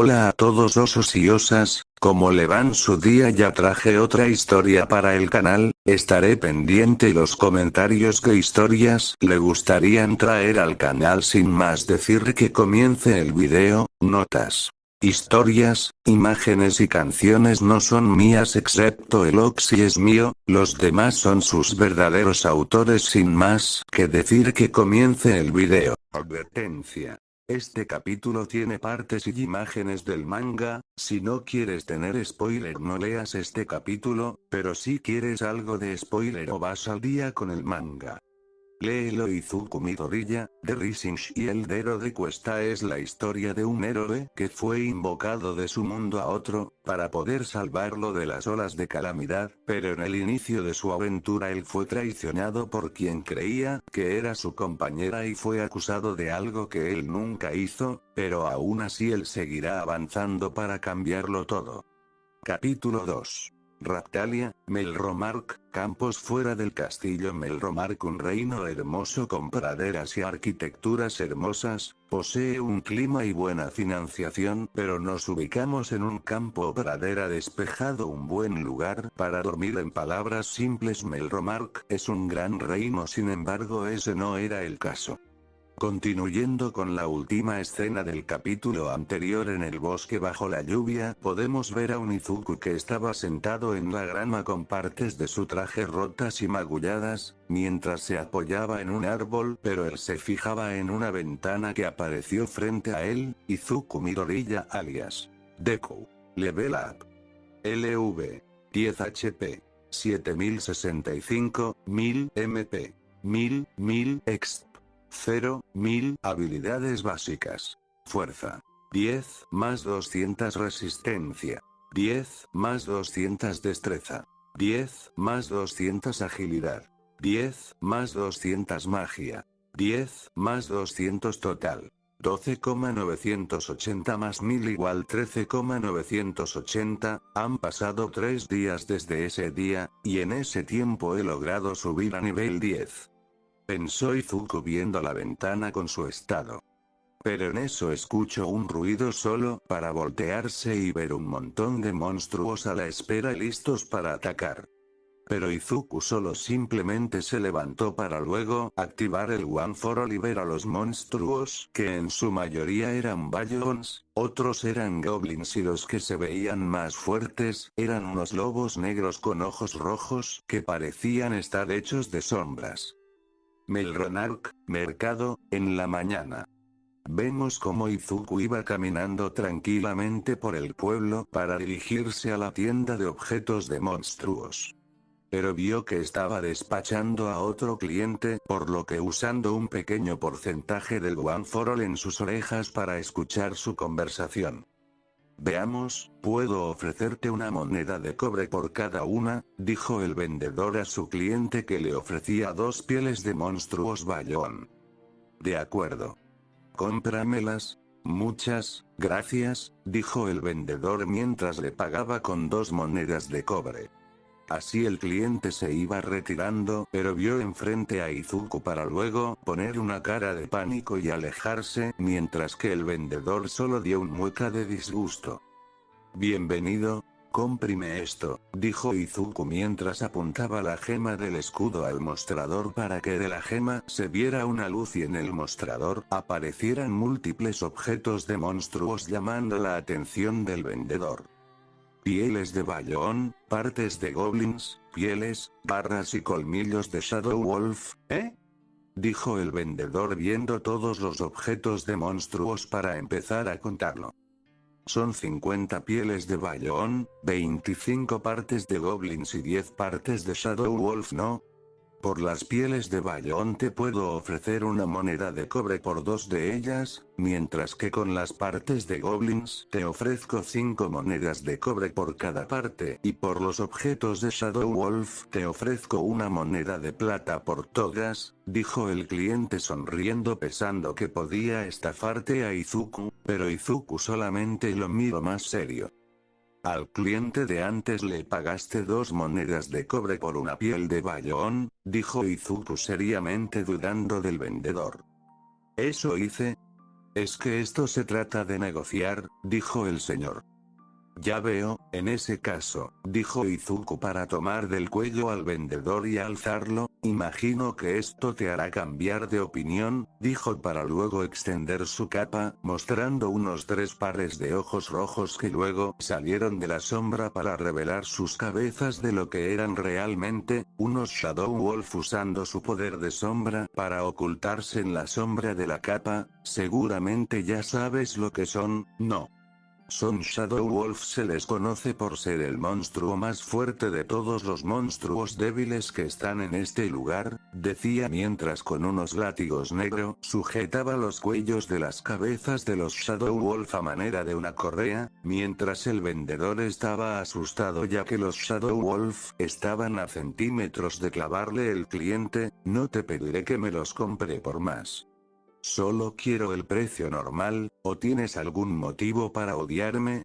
Hola a todos osos y osas, ¿cómo le van su día? Ya traje otra historia para el canal, estaré pendiente los comentarios qué historias le gustarían traer al canal. Sin más decir que comience el video. Notas. Historias, imágenes y canciones no son mías excepto el Oxy es mío, los demás son sus verdaderos autores. Sin más que decir que comience el video. Advertencia. Este capítulo tiene partes y imágenes del manga. Si no quieres tener spoiler no leas este capítulo, pero si quieres algo de spoiler o vas al día con el manga, léelo. Izuku Midoriya, de Rising Shield de Cuesta es la historia de un héroe que fue invocado de su mundo a otro, para poder salvarlo de las olas de calamidad, pero en el inicio de su aventura él fue traicionado por quien creía que era su compañera y fue acusado de algo que él nunca hizo, pero aún así él seguirá avanzando para cambiarlo todo. Capítulo 2. Raptalia, Melromark, campos fuera del castillo Melromark, un reino hermoso con praderas y arquitecturas hermosas, posee un clima y buena financiación, pero nos ubicamos en un campo o pradera despejado, un buen lugar para dormir. En palabras simples, Melromark es un gran reino, sin embargo ese no era el caso. Continuando con la última escena del capítulo anterior, en el bosque bajo la lluvia, podemos ver a un Izuku que estaba sentado en la grama con partes de su traje rotas y magulladas, mientras se apoyaba en un árbol, pero él se fijaba en una ventana que apareció frente a él. Izuku Midoriya alias Deku. Level Up. LV. 10 HP. 7065, 1000 MP. 1000 exp. 0.000 habilidades básicas. Fuerza. 10 más 200 resistencia. 10 más 200 destreza. 10 más 200 agilidad. 10 más 200 magia. 10 más 200 total. 12,980 más 1000 igual 13,980, han pasado 3 días desde ese día, y en ese tiempo he logrado subir a nivel 10. Pensó Izuku viendo la ventana con su estado. Pero en eso escuchó un ruido solo para voltearse y ver un montón de monstruos a la espera y listos para atacar. Pero Izuku solo simplemente se levantó para luego activar el One for All y ver a los monstruos, que en su mayoría eran Bayoons, otros eran Goblins y los que se veían más fuertes eran unos lobos negros con ojos rojos que parecían estar hechos de sombras. Melromark, mercado, en la mañana. Vemos como Izuku iba caminando tranquilamente por el pueblo para dirigirse a la tienda de objetos de monstruos. Pero vio que estaba despachando a otro cliente, por lo que usando un pequeño porcentaje del One for All en sus orejas para escuchar su conversación. Veamos, puedo ofrecerte una moneda de cobre por cada una, dijo el vendedor a su cliente que le ofrecía 2 pieles de monstruos Bayoon. De acuerdo. Cómpramelas. Muchas gracias, dijo el vendedor mientras le pagaba con 2 monedas de cobre. Así el cliente se iba retirando, pero vio enfrente a Izuku para luego poner una cara de pánico y alejarse, mientras que el vendedor solo dio un mueca de disgusto. Bienvenido, cómprime esto, dijo Izuku mientras apuntaba la gema del escudo al mostrador para que de la gema se viera una luz y en el mostrador aparecieran múltiples objetos de monstruos llamando la atención del vendedor. Pieles de Bayoon, partes de Goblins, pieles, garras y colmillos de Shadow Wolf, ¿eh? Dijo el vendedor viendo todos los objetos de monstruos para empezar a contarlo. Son 50 pieles de Bayoon, 25 partes de Goblins y 10 partes de Shadow Wolf, ¿no? Por las pieles de Bayoon te puedo ofrecer una moneda de cobre por 2 de ellas, mientras que con las partes de Goblins te ofrezco 5 monedas de cobre por cada parte, y por los objetos de Shadow Wolf te ofrezco una moneda de plata por todas, dijo el cliente sonriendo pensando que podía estafarte a Izuku, pero Izuku solamente lo miró más serio. Al cliente de antes le pagaste 2 monedas de cobre por una piel de Bayoon, dijo Izuku seriamente dudando del vendedor. ¿Eso hice? Es que esto se trata de negociar, dijo el señor. Ya veo, en ese caso, dijo Izuku para tomar del cuello al vendedor y alzarlo, imagino que esto te hará cambiar de opinión, dijo para luego extender su capa, mostrando unos 3 pares de ojos rojos que luego salieron de la sombra para revelar sus cabezas de lo que eran realmente, unos Shadow Wolf usando su poder de sombra para ocultarse en la sombra de la capa, seguramente ya sabes lo que son, ¿no? Son Shadow Wolf, se les conoce por ser el monstruo más fuerte de todos los monstruos débiles que están en este lugar, decía mientras con unos látigos negros sujetaba los cuellos de las cabezas de los Shadow Wolf a manera de una correa, mientras el vendedor estaba asustado ya que los Shadow Wolf estaban a centímetros de clavarle el cliente. No te pediré que me los compre por más. Solo quiero el precio normal, ¿o tienes algún motivo para odiarme?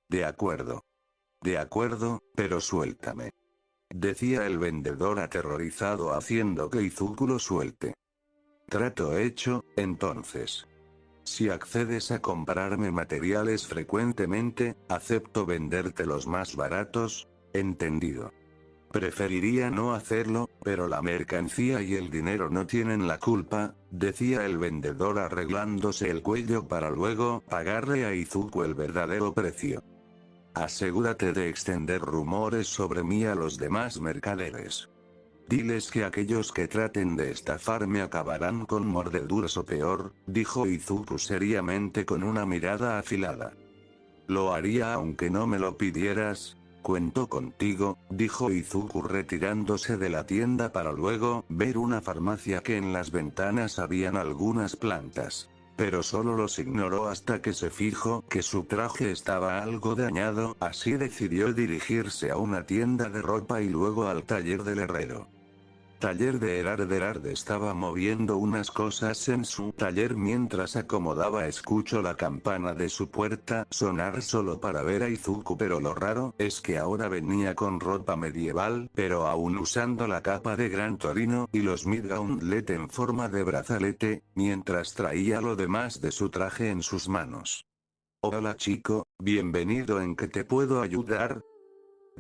De acuerdo. De acuerdo, pero suéltame. Decía el vendedor aterrorizado haciendo que Izuku lo suelte. Trato hecho, entonces. Si accedes a comprarme materiales frecuentemente, acepto venderte los más baratos, ¿entendido? Preferiría no hacerlo, pero la mercancía y el dinero no tienen la culpa, decía el vendedor arreglándose el cuello para luego pagarle a Izuku el verdadero precio. Asegúrate de extender rumores sobre mí a los demás mercaderes. Diles que aquellos que traten de estafarme acabarán con mordeduras o peor, dijo Izuku seriamente con una mirada afilada. Lo haría aunque no me lo pidieras. Cuento contigo, dijo Izuku retirándose de la tienda para luego ver una farmacia que en las ventanas habían algunas plantas. Pero solo los ignoró hasta que se fijó que su traje estaba algo dañado, así decidió dirigirse a una tienda de ropa y luego al taller del herrero. Taller de Erard estaba moviendo unas cosas en su taller mientras acomodaba. Escuchó la campana de su puerta sonar solo para ver a Izuku, pero lo raro es que ahora venía con ropa medieval, pero aún usando la capa de Gran Torino y los mid-gauntlet en forma de brazalete, mientras traía lo demás de su traje en sus manos. Hola chico, bienvenido, ¿en qué te puedo ayudar?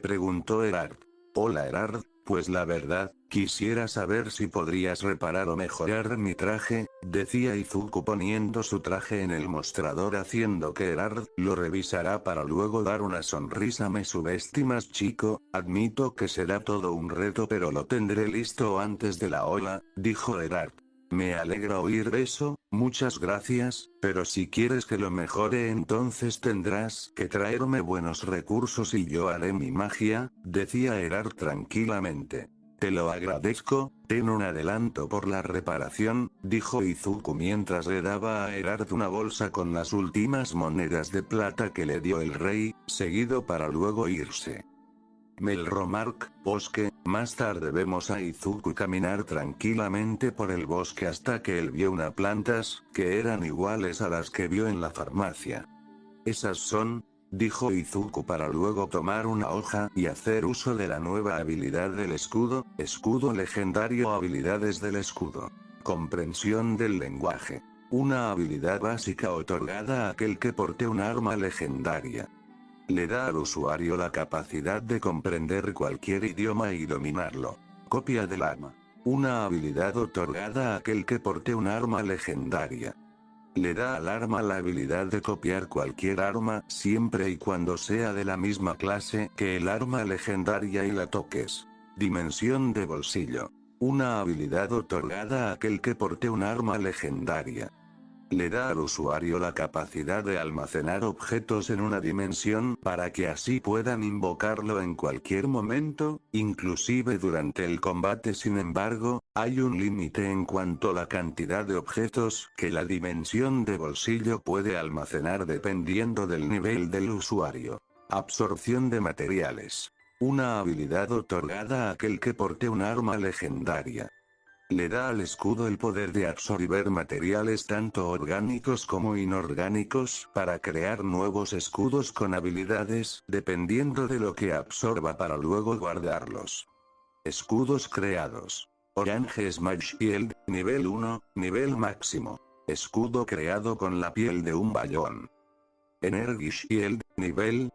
Preguntó Erard. Hola Erard. Pues la verdad, quisiera saber si podrías reparar o mejorar mi traje, decía Izuku poniendo su traje en el mostrador haciendo que Erard lo revisará para luego dar una sonrisa. Me subestimas chico, admito que será todo un reto pero lo tendré listo antes de la ola, dijo Erard. Me alegra oír eso, muchas gracias, pero si quieres que lo mejore entonces tendrás que traerme buenos recursos y yo haré mi magia, decía Erard tranquilamente. Te lo agradezco, ten un adelanto por la reparación, dijo Izuku mientras le daba a Erard una bolsa con las últimas monedas de plata que le dio el rey, seguido para luego irse. Melromark, bosque. Más tarde vemos a Izuku caminar tranquilamente por el bosque hasta que él vio unas plantas, que eran iguales a las que vio en la farmacia. Esas son, dijo Izuku para luego tomar una hoja y hacer uso de la nueva habilidad del escudo legendario. Habilidades del escudo. Comprensión del lenguaje. Una habilidad básica otorgada a aquel que porte un arma legendaria. Le da al usuario la capacidad de comprender cualquier idioma y dominarlo. Copia del arma. Una habilidad otorgada a aquel que porte un arma legendaria. Le da al arma la habilidad de copiar cualquier arma siempre y cuando sea de la misma clase que el arma legendaria y la toques. Dimensión de bolsillo. Una habilidad otorgada a aquel que porte un arma legendaria. Le da al usuario la capacidad de almacenar objetos en una dimensión para que así puedan invocarlo en cualquier momento, inclusive durante el combate. Sin embargo, hay un límite en cuanto a la cantidad de objetos que la dimensión de bolsillo puede almacenar dependiendo del nivel del usuario. Absorción de materiales. Una habilidad otorgada a aquel que porte un arma legendaria. Le da al escudo el poder de absorber materiales tanto orgánicos como inorgánicos para crear nuevos escudos con habilidades dependiendo de lo que absorba para luego guardarlos. Escudos creados. Orange Smash Shield, nivel 1, nivel máximo. escudo creado con la piel de un bayón. Energy Shield, nivel.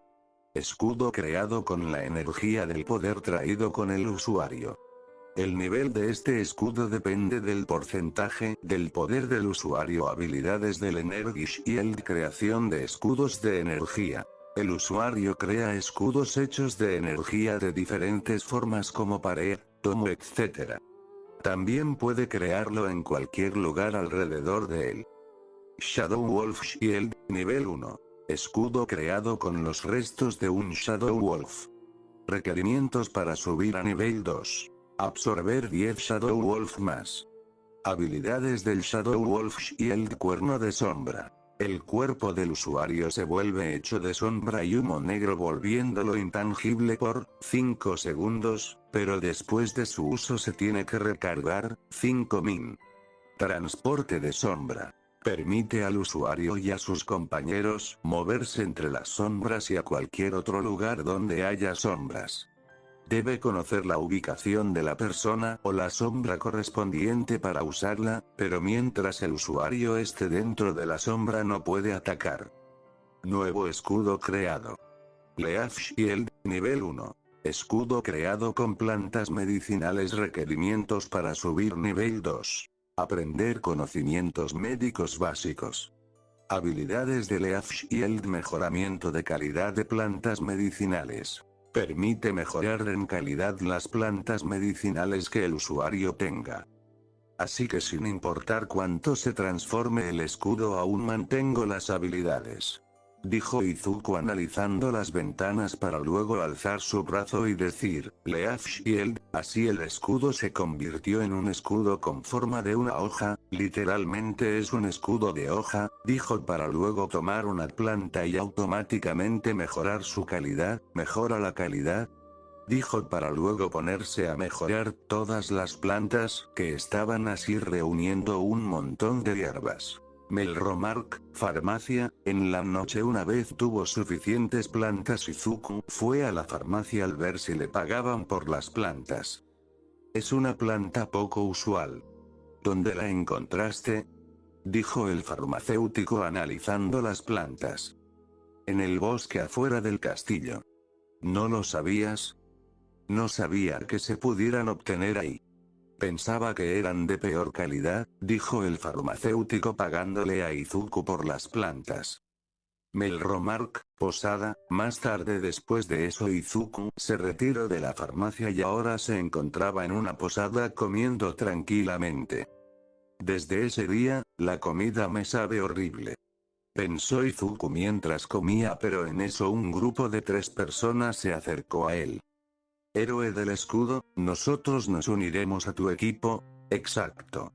Escudo creado con la energía del poder traído con el usuario. El nivel de este escudo depende del porcentaje del poder del usuario. Habilidades del Energy Shield. Creación de escudos de energía. El usuario crea escudos hechos de energía de diferentes formas como pared, tomo, etc. También puede crearlo en cualquier lugar alrededor de él. Shadow Wolf Shield, nivel 1. Escudo creado con los restos de un Shadow Wolf. Requerimientos para subir a nivel 2. Absorber 10 Shadow Wolf más. Habilidades del Shadow Wolf Shield. Cuerno de sombra. El cuerpo del usuario se vuelve hecho de sombra y humo negro volviéndolo intangible por 5 segundos, pero después de su uso se tiene que recargar 5 min. Transporte de sombra. Permite al usuario y a sus compañeros moverse entre las sombras y a cualquier otro lugar donde haya sombras. Debe conocer la ubicación de la persona o la sombra correspondiente para usarla, pero mientras el usuario esté dentro de la sombra no puede atacar. Nuevo escudo creado. Leaf Shield, nivel 1. Escudo creado con plantas medicinales. Requerimientos para subir nivel 2. Aprender conocimientos médicos básicos. Habilidades de Leaf Shield. Mejoramiento de calidad de plantas medicinales. Permite mejorar en calidad las plantas medicinales que el usuario tenga. Así que sin importar cuánto se transforme el escudo aún mantengo las habilidades. Dijo Izuku analizando las ventanas para luego alzar su brazo y decir, Leaf Shield. Así el escudo se convirtió en un escudo con forma de una hoja, literalmente es un escudo de hoja, dijo para luego tomar una planta y automáticamente mejorar su calidad. Mejora la calidad, dijo para luego ponerse a mejorar todas las plantas que estaban así reuniendo un montón de hierbas. Melromark, farmacia. En la noche una vez tuvo suficientes plantas Izuku fue a la farmacia al ver si le pagaban por las plantas. Es una planta poco usual. ¿Dónde la encontraste?, dijo el farmacéutico analizando las plantas. En el bosque afuera del castillo. ¿No lo sabías? No sabía que se pudieran obtener ahí. Pensaba que eran de peor calidad, dijo el farmacéutico pagándole a Izuku por las plantas. Melromark, posada. Más tarde después de eso Izuku se retiró de la farmacia y ahora se encontraba en una posada comiendo tranquilamente. Desde ese día, la comida me sabe horrible. Pensó Izuku mientras comía, pero en eso un grupo de 3 personas se acercó a él. Héroe del escudo, nosotros nos uniremos a tu equipo. Exacto.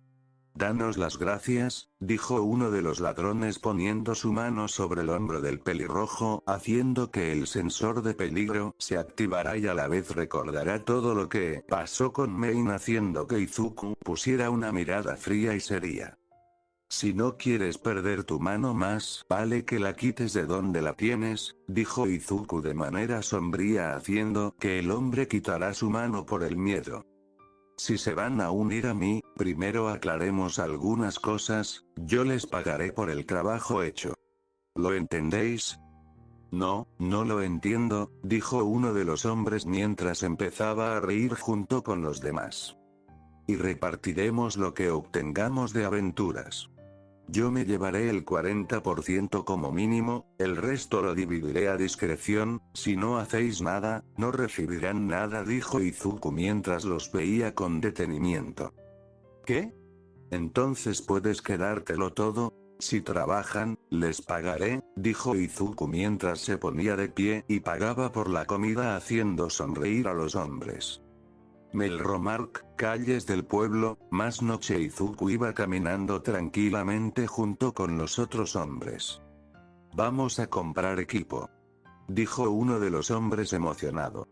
Danos las gracias, dijo uno de los ladrones poniendo su mano sobre el hombro del pelirrojo, haciendo que el sensor de peligro se activará y a la vez recordará todo lo que pasó con Main, haciendo que Izuku pusiera una mirada fría y seria. Si no quieres perder tu mano más, vale que la quites de donde la tienes, dijo Izuku de manera sombría haciendo que el hombre quitará su mano por el miedo. Si se van a unir a mí, primero aclaremos algunas cosas, yo les pagaré por el trabajo hecho. ¿Lo entendéis? No, no lo entiendo, dijo uno de los hombres mientras empezaba a reír junto con los demás. Y repartiremos lo que obtengamos de aventuras. Yo me llevaré el 40% como mínimo, el resto lo dividiré a discreción. Si no hacéis nada, no recibirán nada, dijo Izuku mientras los veía con detenimiento. ¿Qué? Entonces puedes quedártelo todo. Si trabajan, les pagaré, dijo Izuku mientras se ponía de pie y pagaba por la comida haciendo sonreír a los hombres. Melromark, calles del pueblo. Más noche Izuku iba caminando tranquilamente junto con los otros hombres. Vamos a comprar equipo, dijo uno de los hombres emocionado.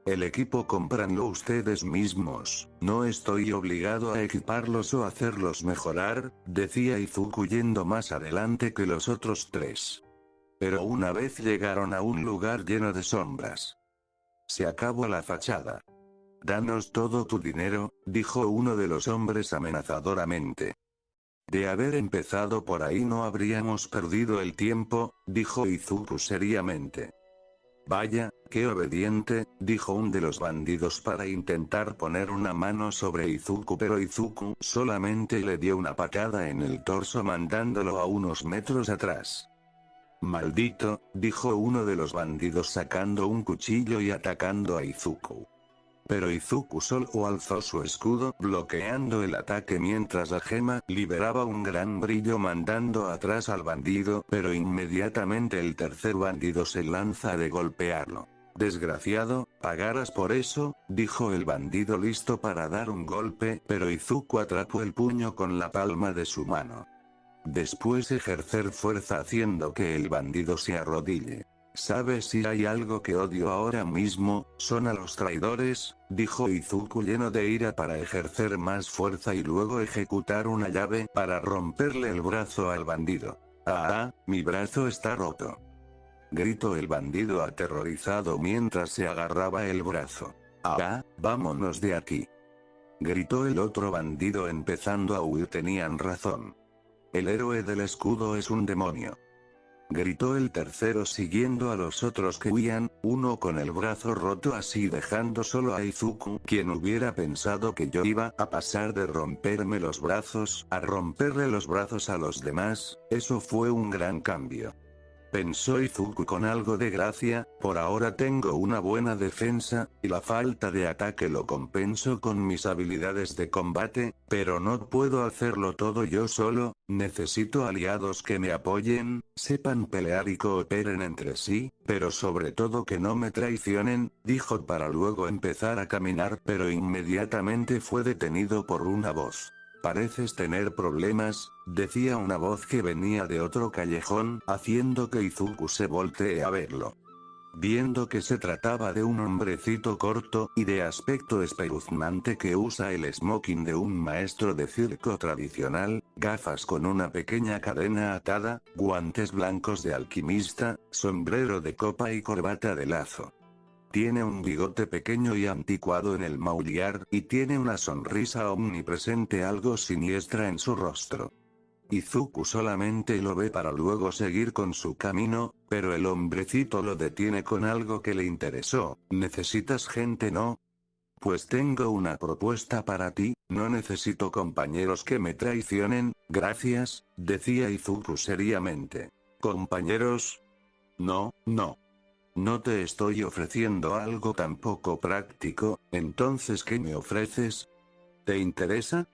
El equipo cómpranlo ustedes mismos, no estoy obligado a equiparlos o hacerlos mejorar, decía Izuku yendo más adelante que los otros 3. Pero una vez llegaron a un lugar lleno de sombras. Se acabó la fachada. Danos todo tu dinero, dijo uno de los hombres amenazadoramente. De haber empezado por ahí no habríamos perdido el tiempo, dijo Izuku seriamente. Vaya, qué obediente, dijo un de los bandidos para intentar poner una mano sobre Izuku, pero Izuku solamente le dio una patada en el torso mandándolo a unos metros atrás. Maldito, dijo uno de los bandidos sacando un cuchillo y atacando a Izuku. Pero Izuku solo alzó su escudo bloqueando el ataque mientras la gema liberaba un gran brillo mandando atrás al bandido, pero inmediatamente el tercer bandido se lanza de golpearlo. Desgraciado, pagarás por eso, dijo el bandido listo para dar un golpe, pero Izuku atrapó el puño con la palma de su mano. Después ejercer fuerza haciendo que el bandido se arrodille. ¿Sabes si hay algo que odio ahora mismo? Son a los traidores, dijo Izuku lleno de ira para ejercer más fuerza y luego ejecutar una llave para romperle el brazo al bandido. ¡Ah! Mi brazo está roto. Gritó el bandido aterrorizado mientras se agarraba el brazo. ¡Ah! Vámonos de aquí. Gritó el otro bandido empezando a huir. Tenían razón. El héroe del escudo es un demonio. Gritó el tercero siguiendo a los otros que huían, uno con el brazo roto así dejando solo a Izuku. Quien hubiera pensado que yo iba a pasar de romperme los brazos a romperle los brazos a los demás, eso fue un gran cambio. Pensó Izuku con algo de gracia, por ahora tengo una buena defensa, y la falta de ataque lo compenso con mis habilidades de combate, pero no puedo hacerlo todo yo solo, necesito aliados que me apoyen, sepan pelear y cooperen entre sí, pero sobre todo que no me traicionen, dijo para luego empezar a caminar, pero inmediatamente fue detenido por una voz. Pareces tener problemas, decía una voz que venía de otro callejón, haciendo que Izuku se voltee a verlo. Viendo que se trataba de un hombrecito corto y de aspecto espeluznante que usa el smoking de un maestro de circo tradicional, gafas con una pequeña cadena atada, guantes blancos de alquimista, sombrero de copa y corbata de lazo. Tiene un bigote pequeño y anticuado en el maullar, y tiene una sonrisa omnipresente algo siniestra en su rostro. Izuku solamente lo ve para luego seguir con su camino, pero el hombrecito lo detiene con algo que le interesó. ¿Necesitas gente, no? Pues tengo una propuesta para ti, no necesito compañeros que me traicionen, gracias, decía Izuku seriamente. ¿Compañeros? No, no. No te estoy ofreciendo algo tan poco práctico, entonces ¿qué me ofreces? ¿Te interesa?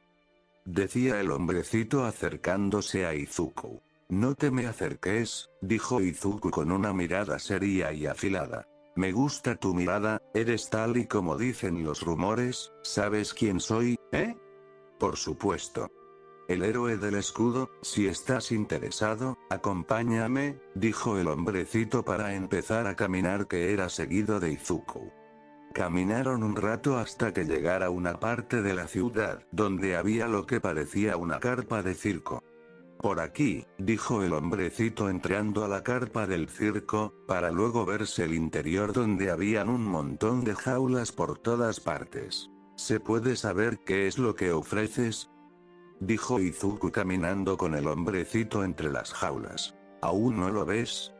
Decía el hombrecito acercándose a Izuku. No te me acerques, dijo Izuku con una mirada seria y afilada. Me gusta tu mirada, eres tal y como dicen los rumores, ¿sabes quién soy, Por supuesto. El héroe del escudo, si estás interesado, acompáñame, dijo el hombrecito para empezar a caminar que era seguido de Izuku. Caminaron un rato hasta que llegara a una parte de la ciudad donde había lo que parecía una carpa de circo. Por aquí, dijo el hombrecito entrando a la carpa del circo, para luego verse el interior donde habían un montón de jaulas por todas partes. ¿Se puede saber qué es lo que ofreces? Dijo Izuku caminando con el hombrecito entre las jaulas. ¿Aún no lo ves?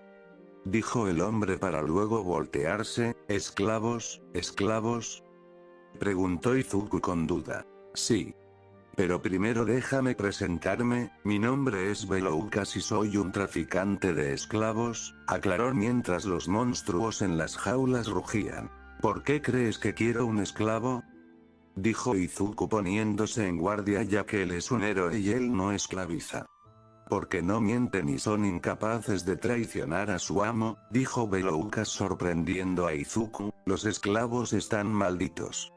Dijo el hombre para luego voltearse. ¿Esclavos, esclavos? Preguntó Izuku con duda. Sí. Pero primero déjame presentarme, mi nombre es Beloukas y soy un traficante de esclavos, aclaró mientras los monstruos en las jaulas rugían. ¿Por qué crees que quiero un esclavo? Dijo Izuku poniéndose en guardia ya que él es un héroe y él no esclaviza. Porque no mienten y son incapaces de traicionar a su amo, dijo Beloukas sorprendiendo a Izuku, los esclavos están malditos.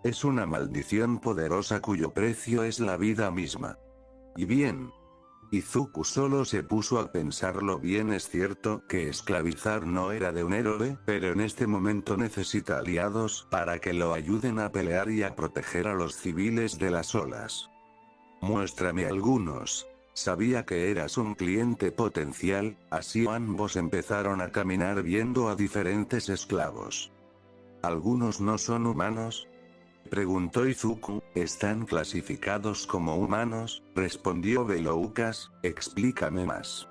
Es una maldición poderosa cuyo precio es la vida misma. Y bien. Izuku solo se puso a pensarlo bien. Es cierto que esclavizar no era de un héroe, pero en este momento necesita aliados para que lo ayuden a pelear y a proteger a los civiles de las olas. Muéstrame algunos. Sabía que eras un cliente potencial, así ambos empezaron a caminar viendo a diferentes esclavos. ¿Algunos no son humanos? Preguntó Izuku. ¿Están clasificados como humanos? Respondió Beloukas. Explícame más.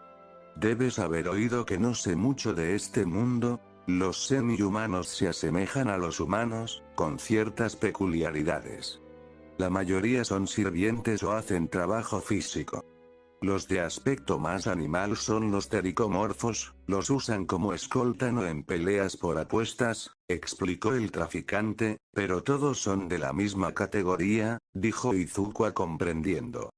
Debes haber oído que no sé mucho de este mundo. Los semi-humanos se asemejan a los humanos, con ciertas peculiaridades. La mayoría son sirvientes o hacen trabajo físico. Los de aspecto más animal son los tericomorfos, los usan como escolta o en peleas por apuestas, explicó el traficante, pero todos son de la misma categoría, dijo Izuku comprendiendo.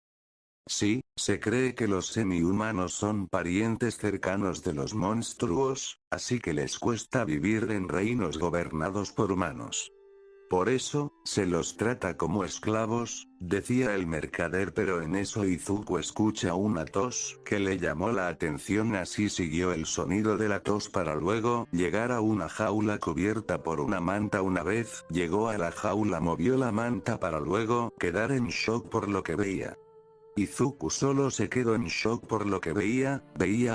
Sí, se cree que los semi-humanos son parientes cercanos de los monstruos, así que les cuesta vivir en reinos gobernados por humanos. Por eso, se los trata como esclavos, decía el mercader, pero en eso Izuku escucha una tos que le llamó la atención, así siguió el sonido de la tos para luego llegar a una jaula cubierta por una manta. Una vez llegó a la jaula movió la manta para luego quedar en shock por lo que veía. Izuku solo se quedó en shock por lo que veía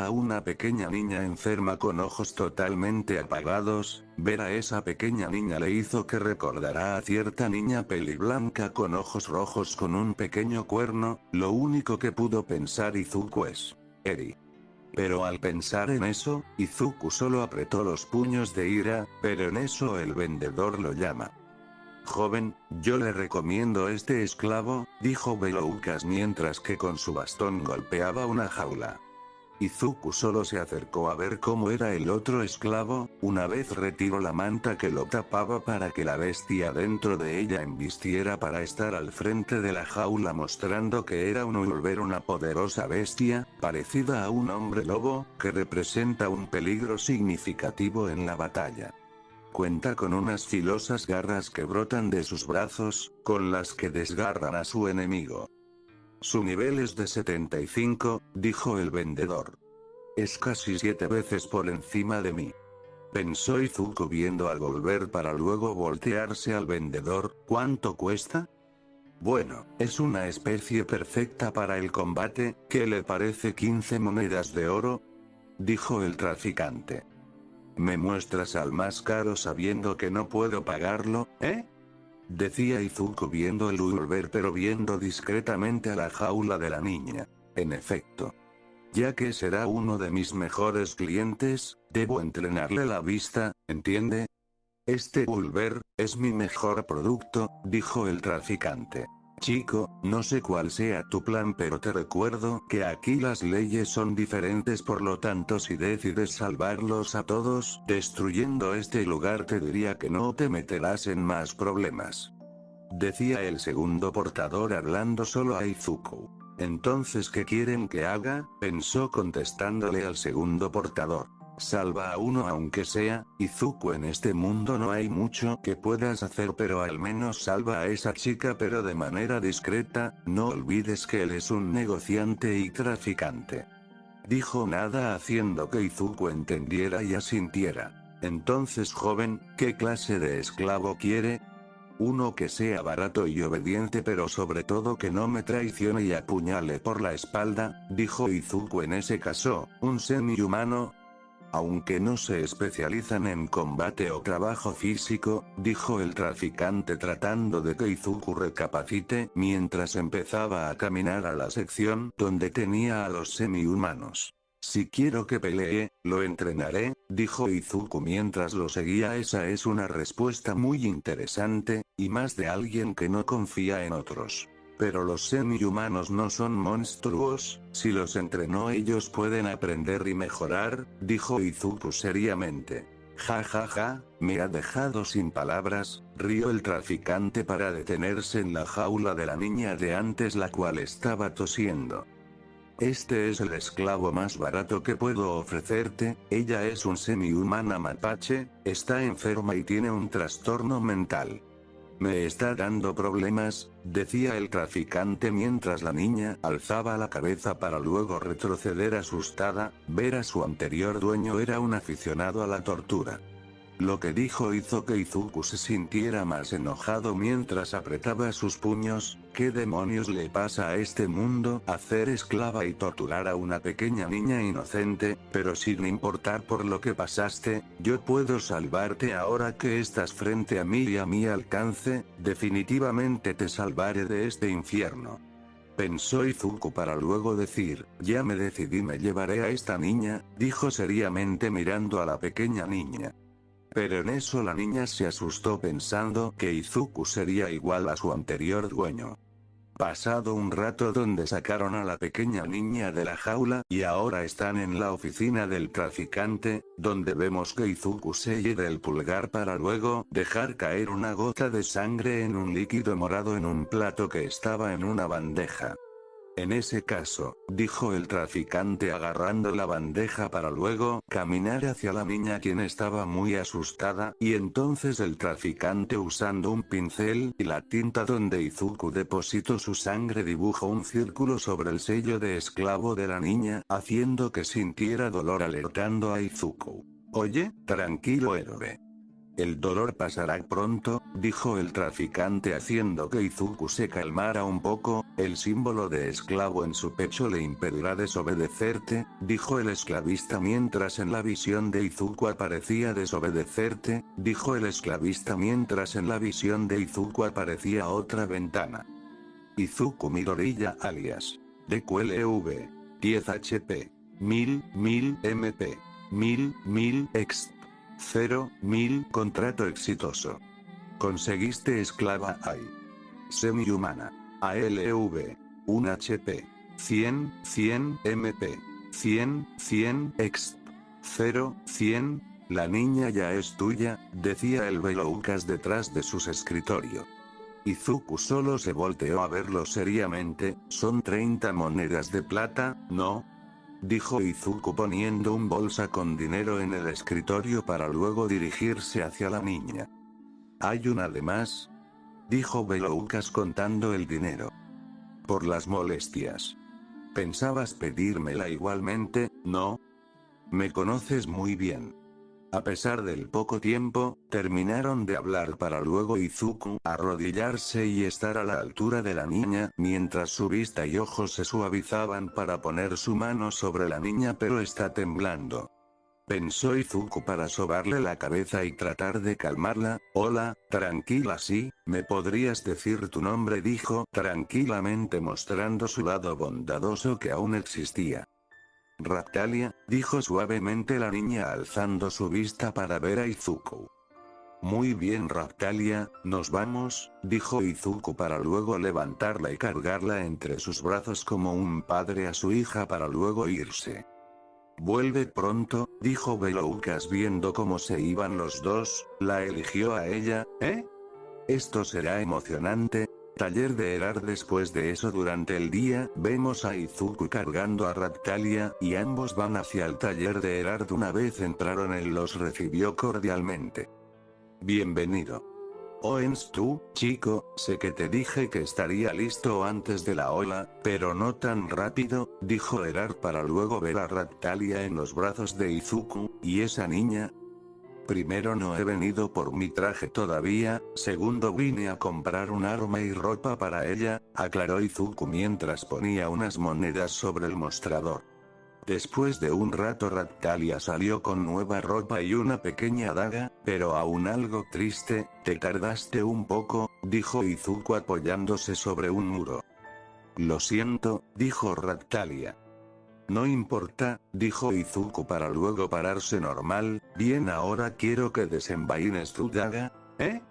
a una pequeña niña enferma con ojos totalmente apagados. Ver a esa pequeña niña le hizo que recordara a cierta niña peliblanca con ojos rojos con un pequeño cuerno. Lo único que pudo pensar Izuku es Eri. Pero al pensar en eso, Izuku solo apretó los puños de ira, pero en eso el vendedor lo llama. Joven, yo le recomiendo este esclavo, dijo Beloukas mientras que con su bastón golpeaba una jaula. Izuku solo se acercó a ver cómo era el otro esclavo. Una vez retiró la manta que lo tapaba para que la bestia dentro de ella embistiera para estar al frente de la jaula, mostrando que era un Ulver, una poderosa bestia, parecida a un hombre lobo, que representa un peligro significativo en la batalla. Cuenta con unas filosas garras que brotan de sus brazos, con las que desgarran a su enemigo. Su nivel es de 75, dijo el vendedor. Es casi 7 veces por encima de mí. Pensó Izuku viendo al volver para luego voltearse al vendedor. ¿Cuánto cuesta? Bueno, es una especie perfecta para el combate. ¿Qué le parece 15 monedas de oro? Dijo el traficante. ¿Me muestras al más caro sabiendo que no puedo pagarlo, decía Izuku viendo el Ulver, pero viendo discretamente a la jaula de la niña. En efecto. Ya que será uno de mis mejores clientes, debo entrenarle la vista, ¿entiende? Este Ulver es mi mejor producto, dijo el traficante. Chico, no sé cuál sea tu plan, pero te recuerdo que aquí las leyes son diferentes, por lo tanto si decides salvarlos a todos destruyendo este lugar, te diría que no te meterás en más problemas. Decía el segundo portador hablando solo a Izuku. Entonces, ¿qué quieren que haga? Pensó contestándole al segundo portador. Salva a uno aunque sea, Izuku, en este mundo no hay mucho que puedas hacer, pero al menos salva a esa chica, pero de manera discreta. No olvides que él es un negociante y traficante. Dijo nada, haciendo que Izuku entendiera y asintiera. Entonces, joven, ¿qué clase de esclavo quiere? Uno que sea barato y obediente, pero sobre todo que no me traicione y apuñale por la espalda, dijo Izuku. En ese caso, un semi-humano. Aunque no se especializan en combate o trabajo físico, dijo el traficante tratando de que Izuku recapacite mientras empezaba a caminar a la sección donde tenía a los semi-humanos. Si quiero que pelee, lo entrenaré, dijo Izuku mientras lo seguía. Esa es una respuesta muy interesante, y más de alguien que no confía en otros. Pero los semi-humanos no son monstruos, si los entrenó ellos pueden aprender y mejorar, dijo Izuku seriamente. Ja ja ja, me ha dejado sin palabras, rió el traficante para detenerse en la jaula de la niña de antes, la cual estaba tosiendo. Este es el esclavo más barato que puedo ofrecerte. Ella es un semi-humana mapache, está enferma y tiene un trastorno mental. Me está dando problemas, decía el traficante mientras la niña alzaba la cabeza para luego retroceder asustada. Ver a su anterior dueño era un aficionado a la tortura. Lo que dijo hizo que Izuku se sintiera más enojado mientras apretaba sus puños. ¿Qué demonios le pasa a este mundo? Hacer esclava y torturar a una pequeña niña inocente, pero sin importar por lo que pasaste, yo puedo salvarte ahora que estás frente a mí y a mi alcance, definitivamente te salvaré de este infierno. Pensó Izuku para luego decir, ya me decidí, me llevaré a esta niña, dijo seriamente mirando a la pequeña niña. Pero en eso la niña se asustó pensando que Izuku sería igual a su anterior dueño. Pasado un rato donde sacaron a la pequeña niña de la jaula y ahora están en la oficina del traficante, donde vemos que Izuku se hiere el pulgar para luego dejar caer una gota de sangre en un líquido morado en un plato que estaba en una bandeja. En ese caso, dijo el traficante agarrando la bandeja para luego caminar hacia la niña quien estaba muy asustada, y entonces el traficante usando un pincel y la tinta donde Izuku depositó su sangre dibujó un círculo sobre el sello de esclavo de la niña, haciendo que sintiera dolor alertando a Izuku. Oye, tranquilo héroe. El dolor pasará pronto, dijo el traficante haciendo que Izuku se calmara un poco, el símbolo de esclavo en su pecho le impedirá desobedecerte, dijo el esclavista mientras en la visión de Izuku aparecía desobedecerte, dijo el esclavista mientras en la visión de Izuku aparecía otra ventana. Izuku Midoriya alias DQLV 10 HP 1000 MP 1000 exp 0.000 contrato exitoso. Conseguiste esclava AI. Semi-humana. ALV. 1 HP. 100 MP. 100 exp. 100. La niña ya es tuya, decía el Veloucas detrás de su escritorio. Izuku solo se volteó a verlo seriamente, son 30 monedas de plata, ¿no? Dijo Izuku poniendo un bolsa con dinero en el escritorio para luego dirigirse hacia la niña. ¿Hay una de más? Dijo Veloucas contando el dinero. Por las molestias. Pensabas pedírmela igualmente, ¿no? Me conoces muy bien. A pesar del poco tiempo, terminaron de hablar para luego Izuku arrodillarse y estar a la altura de la niña, mientras su vista y ojos se suavizaban para poner su mano sobre la niña pero está temblando. Pensó Izuku para sobarle la cabeza y tratar de calmarla. Hola, tranquila, sí, ¿me podrías decir tu nombre? Dijo tranquilamente mostrando su lado bondadoso que aún existía. Raptalia, dijo suavemente la niña alzando su vista para ver a Izuku. Muy bien Raptalia, nos vamos, dijo Izuku para luego levantarla y cargarla entre sus brazos como un padre a su hija para luego irse. Vuelve pronto, dijo Veloucas viendo cómo se iban los dos, la eligió a ella, ¿eh? Esto será emocionante. Taller de Erard. Después de eso durante el día, vemos a Izuku cargando a Raptalia, y ambos van hacia el taller de Erard. Una vez entraron él los recibió cordialmente. Bienvenido. Oens tú, chico, sé que te dije que estaría listo antes de la ola, pero no tan rápido, dijo Erard para luego ver a Raptalia en los brazos de Izuku, y esa niña. Primero no he venido por mi traje todavía, segundo vine a comprar un arma y ropa para ella, aclaró Izuku mientras ponía unas monedas sobre el mostrador. Después de un rato Raptalia salió con nueva ropa y una pequeña daga, pero aún algo triste, te tardaste un poco, dijo Izuku apoyándose sobre un muro. Lo siento, dijo Raptalia. No importa, dijo Izuku para luego pararse normal. Bien, ahora quiero que desenvaines tu daga, ¿eh?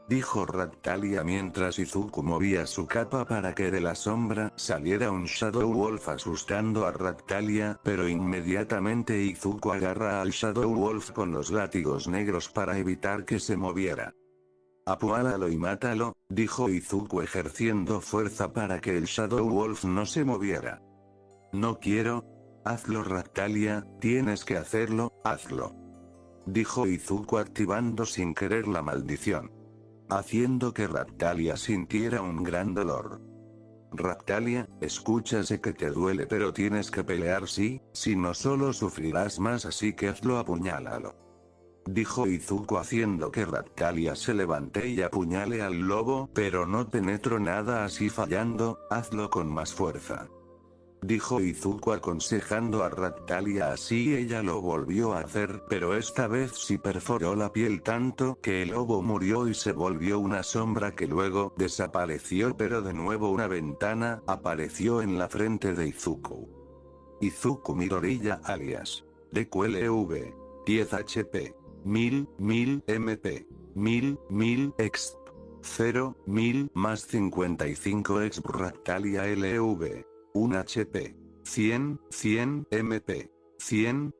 Dijo Raptalia mientras Izuku movía su capa para que de la sombra saliera un Shadow Wolf asustando a Raptalia, pero inmediatamente Izuku agarra al Shadow Wolf con los látigos negros para evitar que se moviera. Apuálalo y mátalo, dijo Izuku ejerciendo fuerza para que el Shadow Wolf no se moviera. No quiero. Hazlo Raptalia, tienes que hacerlo, hazlo. Dijo Izuku activando sin querer la maldición. Haciendo que Raptalia sintiera un gran dolor. Raptalia, escucha, sé que te duele pero tienes que pelear, sí, si no solo sufrirás más, así que hazlo, apuñálalo. dijo Izuku haciendo que Raptalia se levante y apuñale al lobo, pero no penetro nada así fallando, hazlo con más fuerza. Dijo Izuku aconsejando a Raptalia, así ella lo volvió a hacer, pero esta vez sí perforó la piel tanto que el lobo murió y se volvió una sombra que luego desapareció, pero de nuevo una ventana apareció en la frente de Izuku. Izuku Midoriya alias DQLV 10 HP 1000 MP 1000 exp 0 más 55 exp Raptalia LV 1 HP 100 MP 100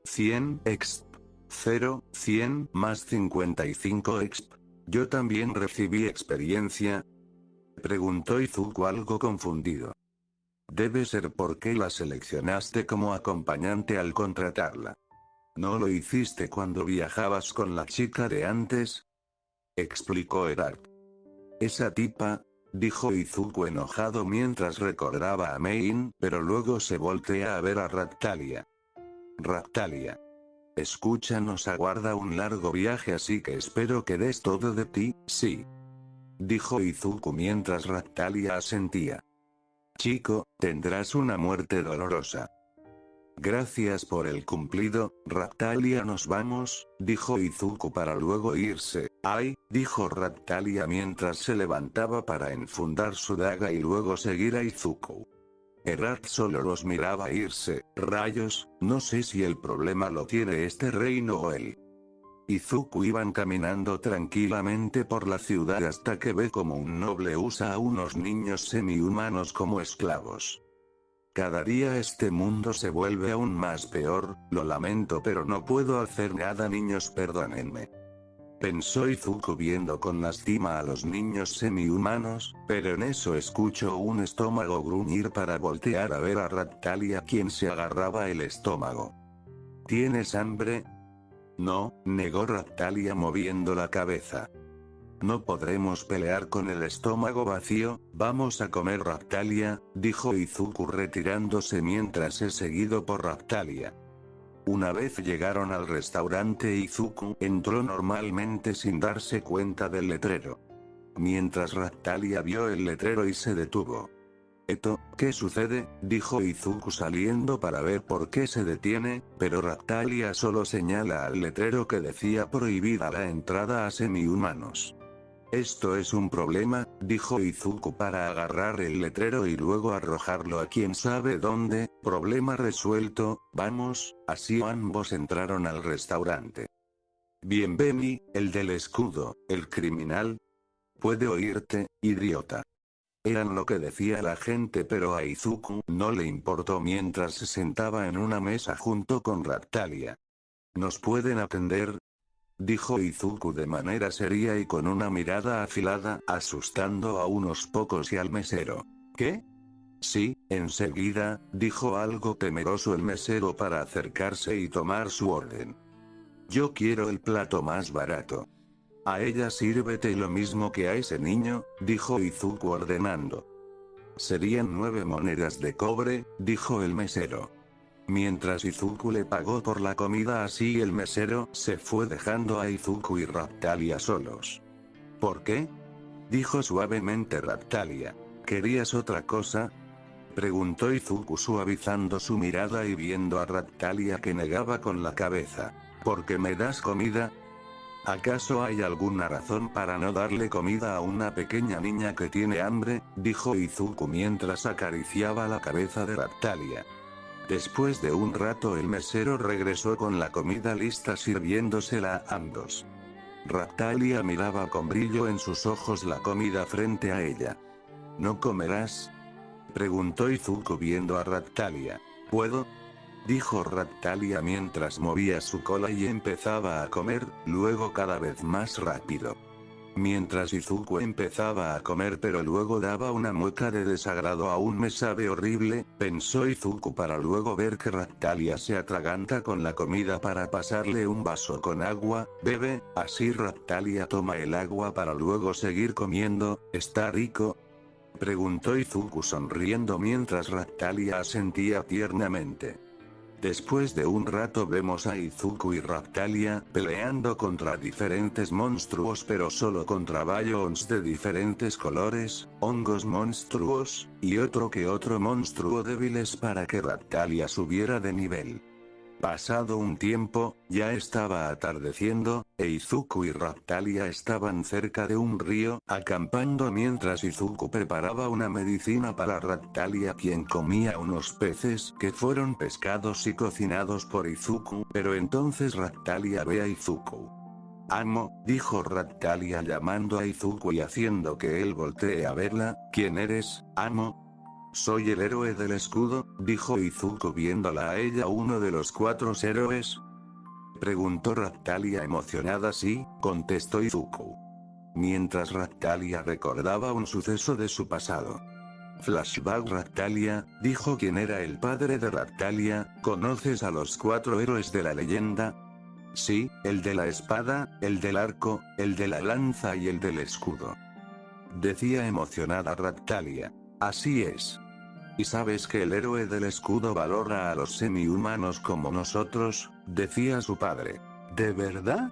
exp 100 más 55 exp. ¿Yo también recibí experiencia?, preguntó Izuku algo confundido. Debe ser porque la seleccionaste como acompañante al contratarla. ¿No lo hiciste cuando viajabas con la chica de antes?, explicó Erard. Esa tipa, dijo Izuku enojado mientras recordaba a Mein, pero luego se voltea a ver a Raptalia. Raptalia. Escucha, nos aguarda un largo viaje, así que espero que des todo de ti, sí. Dijo Izuku mientras Raptalia asentía. Chico, tendrás una muerte dolorosa. Gracias por el cumplido, Raptalia, nos vamos, dijo Izuku para luego irse. Ay, dijo Raptalia mientras se levantaba para enfundar su daga y luego seguir a Izuku. Erard solo los miraba irse. Rayos, no sé si el problema lo tiene este reino o él. Izuku iban caminando tranquilamente por la ciudad hasta que ve como un noble usa a unos niños semi-humanos como esclavos. Cada día este mundo se vuelve aún más peor, lo lamento pero no puedo hacer nada, niños, perdónenme. Pensó Izuku viendo con lástima a los niños semi-humanos, pero en eso escuchó un estómago gruñir para voltear a ver a Raptalia, quien se agarraba el estómago. ¿Tienes hambre? No, negó Raptalia moviendo la cabeza. No podremos pelear con el estómago vacío, vamos a comer, Raptalia, dijo Izuku retirándose mientras es seguido por Raptalia. Una vez llegaron al restaurante, Izuku entró normalmente sin darse cuenta del letrero. Mientras Raptalia vio el letrero y se detuvo. «Eto, ¿qué sucede?», dijo Izuku saliendo para ver por qué se detiene, pero Raptalia solo señala al letrero que decía prohibida la entrada a semi-humanos. «Esto es un problema», dijo Izuku para agarrar el letrero y luego arrojarlo a quién sabe dónde. «Problema resuelto, vamos», así ambos entraron al restaurante. «Bienveni, el del escudo, el criminal. Puede oírte, idiota». Eran lo que decía la gente, pero a Izuku no le importó mientras se sentaba en una mesa junto con Raptalia. «¿Nos pueden atender?», dijo Izuku de manera seria y con una mirada afilada, asustando a unos pocos y al mesero. «¿Qué?». «Sí, enseguida», dijo algo temeroso el mesero para acercarse y tomar su orden. «Yo quiero el plato más barato». «A ella sírvete lo mismo que a ese niño», dijo Izuku ordenando. «Serían 9 monedas de cobre», dijo el mesero. Mientras Izuku le pagó por la comida, así el mesero se fue dejando a Izuku y Raptalia solos. «¿Por qué?», dijo suavemente Raptalia. «¿Querías otra cosa?», preguntó Izuku suavizando su mirada y viendo a Raptalia que negaba con la cabeza. «¿Por qué me das comida? ¿Acaso hay alguna razón para no darle comida a una pequeña niña que tiene hambre?», dijo Izuku mientras acariciaba la cabeza de Raptalia. Después de un rato el mesero regresó con la comida lista sirviéndosela a ambos. Raptalia miraba con brillo en sus ojos la comida frente a ella. «¿No comerás?», preguntó Izuku viendo a Raptalia. «¿Puedo?», dijo Raptalia mientras movía su cola y empezaba a comer, luego cada vez más rápido. Mientras Izuku empezaba a comer pero luego daba una mueca de desagrado. «Aún me sabe horrible», pensó Izuku para luego ver que Raptalia se atraganta con la comida para pasarle un vaso con agua. «Bebe», así Raptalia toma el agua para luego seguir comiendo. «¿Está rico?», preguntó Izuku sonriendo mientras Raptalia asentía tiernamente. Después de un rato vemos a Izuku y Raptalia peleando contra diferentes monstruos, pero solo contra Biomes de diferentes colores, hongos monstruos, y otro que otro monstruo débiles para que Raptalia subiera de nivel. Pasado un tiempo, ya estaba atardeciendo, e Izuku y Raptalia estaban cerca de un río, acampando mientras Izuku preparaba una medicina para Raptalia, quien comía unos peces que fueron pescados y cocinados por Izuku, pero entonces Raptalia ve a Izuku. «Amo», dijo Raptalia llamando a Izuku y haciendo que él voltee a verla. «¿Quién eres, amo?» «Soy el héroe del escudo», dijo Izuku viéndola a ella. «¿Uno de los 4 héroes?», preguntó Raptalia emocionada. «Sí», contestó Izuku. Mientras Raptalia recordaba un suceso de su pasado. «Flashback Raptalia», dijo quien era el padre de Raptalia. «¿Conoces a los 4 héroes de la leyenda?». «Sí, el de la espada, el del arco, el de la lanza y el del escudo», decía emocionada Raptalia. «Así es. ¿Y sabes que el héroe del escudo valora a los semi-humanos como nosotros?», decía su padre. «¿De verdad?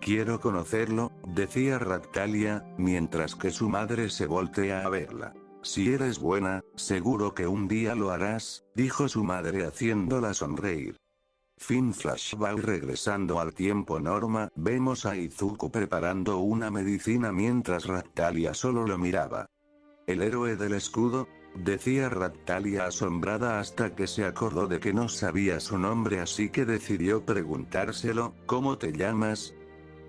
Quiero conocerlo», decía Raptalia, mientras que su madre se voltea a verla. «Si eres buena, seguro que un día lo harás», dijo su madre haciéndola sonreír. Fin flashback. Regresando al tiempo norma, vemos a Izuku preparando una medicina mientras Raptalia solo lo miraba. «¿El héroe del escudo?», decía Raptalia asombrada hasta que se acordó de que no sabía su nombre, así que decidió preguntárselo. «¿Cómo te llamas?».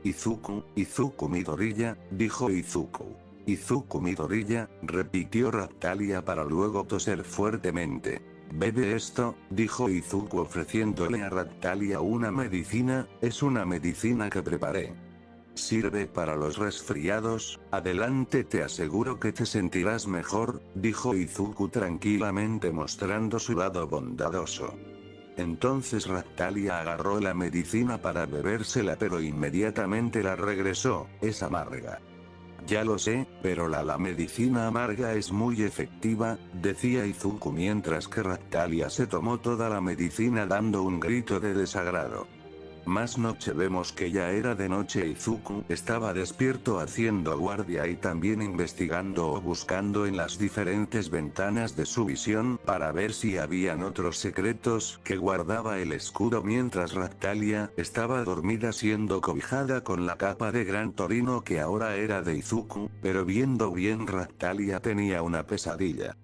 «Izuku, Izuku Midoriya», dijo Izuku. «Izuku Midoriya», repitió Raptalia para luego toser fuertemente. «Bebe esto», dijo Izuku ofreciéndole a Raptalia una medicina. «Es una medicina que preparé. Sirve para los resfriados, adelante, te aseguro que te sentirás mejor», dijo Izuku tranquilamente mostrando su lado bondadoso. Entonces Raptalia agarró la medicina para bebérsela, pero inmediatamente la regresó. «Es amarga». «Ya lo sé, pero la medicina amarga es muy efectiva», decía Izuku mientras que Raptalia se tomó toda la medicina dando un grito de desagrado. Más noche. Vemos que ya era de noche. Izuku estaba despierto haciendo guardia y también investigando o buscando en las diferentes ventanas de su visión para ver si habían otros secretos que guardaba el escudo, mientras Raptalia estaba dormida siendo cobijada con la capa de Gran Torino que ahora era de Izuku, pero viendo bien Raptalia tenía una pesadilla.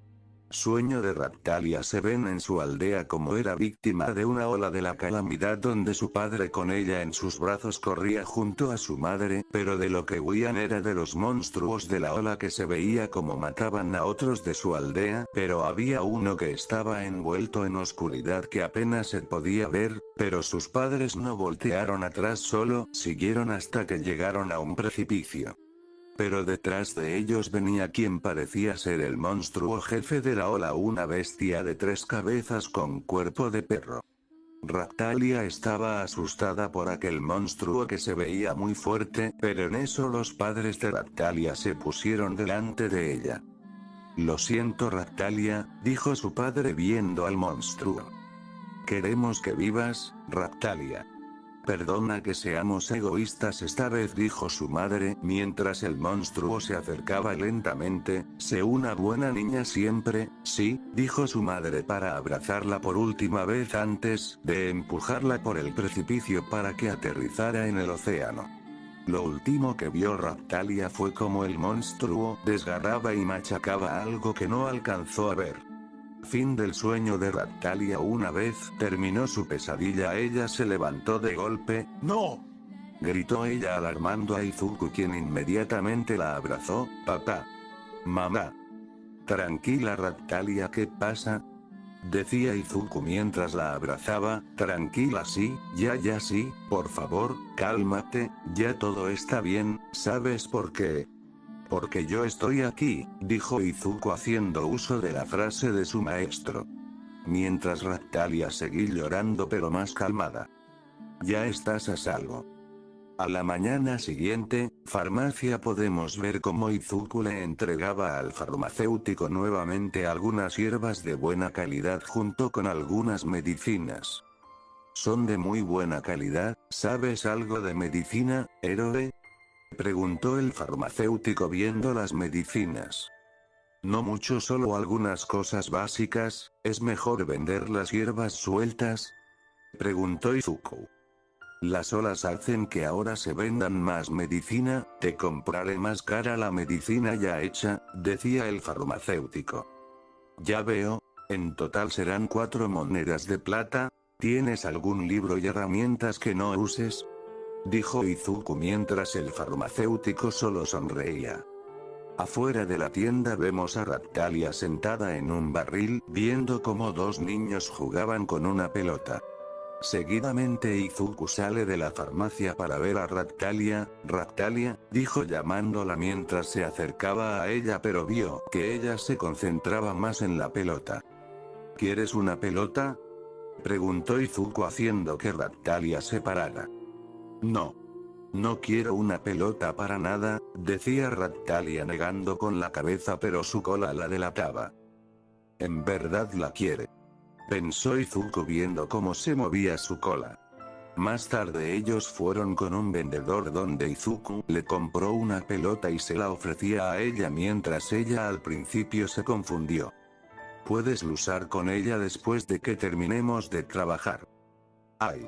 Sueño de Raptalia. Se ven en su aldea como era víctima de una ola de la calamidad donde su padre con ella en sus brazos corría junto a su madre, pero de lo que huían era de los monstruos de la ola que se veía como mataban a otros de su aldea, pero había uno que estaba envuelto en oscuridad que apenas se podía ver, pero sus padres no voltearon atrás, solo siguieron hasta que llegaron a un precipicio. Pero detrás de ellos venía quien parecía ser el monstruo jefe de la ola, una bestia de 3 cabezas con cuerpo de perro. Raptalia estaba asustada por aquel monstruo que se veía muy fuerte, pero en eso los padres de Raptalia se pusieron delante de ella. «Lo siento Raptalia», dijo su padre viendo al monstruo. «Queremos que vivas, Raptalia. Perdona que seamos egoístas esta vez», dijo su madre mientras el monstruo se acercaba lentamente. «Sé una buena niña siempre». «Sí», dijo su madre para abrazarla por última vez antes de empujarla por el precipicio para que aterrizara en el océano. Lo último que vio Raptalia fue como el monstruo desgarraba y machacaba algo que no alcanzó a ver. Fin del sueño de Raptalia. Una vez terminó su pesadilla, ella se levantó de golpe. «¡No!», gritó ella alarmando a Izuku, quien inmediatamente la abrazó. «Papá. Mamá». «Tranquila Raptalia, ¿qué pasa?», decía Izuku mientras la abrazaba. «Tranquila, sí, ya sí, por favor, cálmate, ya todo está bien, ¿sabes por qué?». «Porque yo estoy aquí», dijo Izuku haciendo uso de la frase de su maestro. Mientras Raptalia seguía llorando pero más calmada. «Ya estás a salvo». A la mañana siguiente, farmacia. Podemos ver cómo Izuku le entregaba al farmacéutico nuevamente algunas hierbas de buena calidad junto con algunas medicinas. Son de muy buena calidad. ¿Sabes algo de medicina, héroe?, preguntó el farmacéutico viendo las medicinas. No mucho, solo algunas cosas básicas. ¿Es mejor vender las hierbas sueltas?, preguntó Izuku. Las olas hacen que ahora se vendan más medicina. Te compraré más cara la medicina ya hecha, decía el farmacéutico. Ya veo. En total serán 4 monedas de plata. ¿Tienes algún libro y herramientas que no uses?, dijo Izuku mientras el farmacéutico solo sonreía. Afuera de la tienda vemos a Ractalia sentada en un barril, viendo cómo 2 niños jugaban con una pelota. Seguidamente Izuku sale de la farmacia para ver a Ractalia. Ractalia, dijo llamándola mientras se acercaba a ella, pero vio que ella se concentraba más en la pelota. ¿Quieres una pelota?, preguntó Izuku haciendo que Ractalia se parara. No. No quiero una pelota para nada, decía Ractalia negando con la cabeza, pero su cola la delataba. En verdad la quiere, pensó Izuku viendo cómo se movía su cola. Más tarde ellos fueron con un vendedor donde Izuku le compró una pelota y se la ofrecía a ella mientras ella al principio se confundió. Puedes luchar con ella después de que terminemos de trabajar. ¡Ay!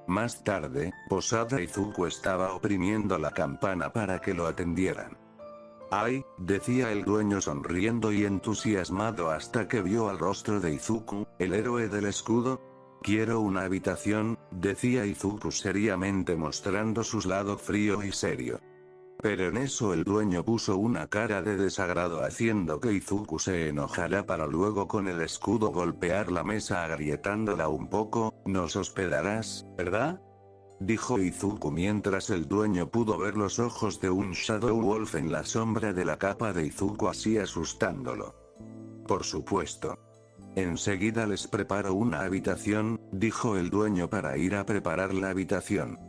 Más tarde, Posada Izuku estaba oprimiendo la campana para que lo atendieran. ¡Ay!, decía el dueño sonriendo y entusiasmado hasta que vio al rostro de Izuku, el héroe del escudo. Quiero una habitación, decía Izuku seriamente mostrando su lado frío y serio. Pero en eso el dueño puso una cara de desagrado haciendo que Izuku se enojara para luego con el escudo golpear la mesa agrietándola un poco. ¿Nos hospedarás, verdad?, dijo Izuku mientras el dueño pudo ver los ojos de un Shadow Wolf en la sombra de la capa de Izuku así asustándolo. Por supuesto. Enseguida les preparo una habitación, dijo el dueño para ir a preparar la habitación.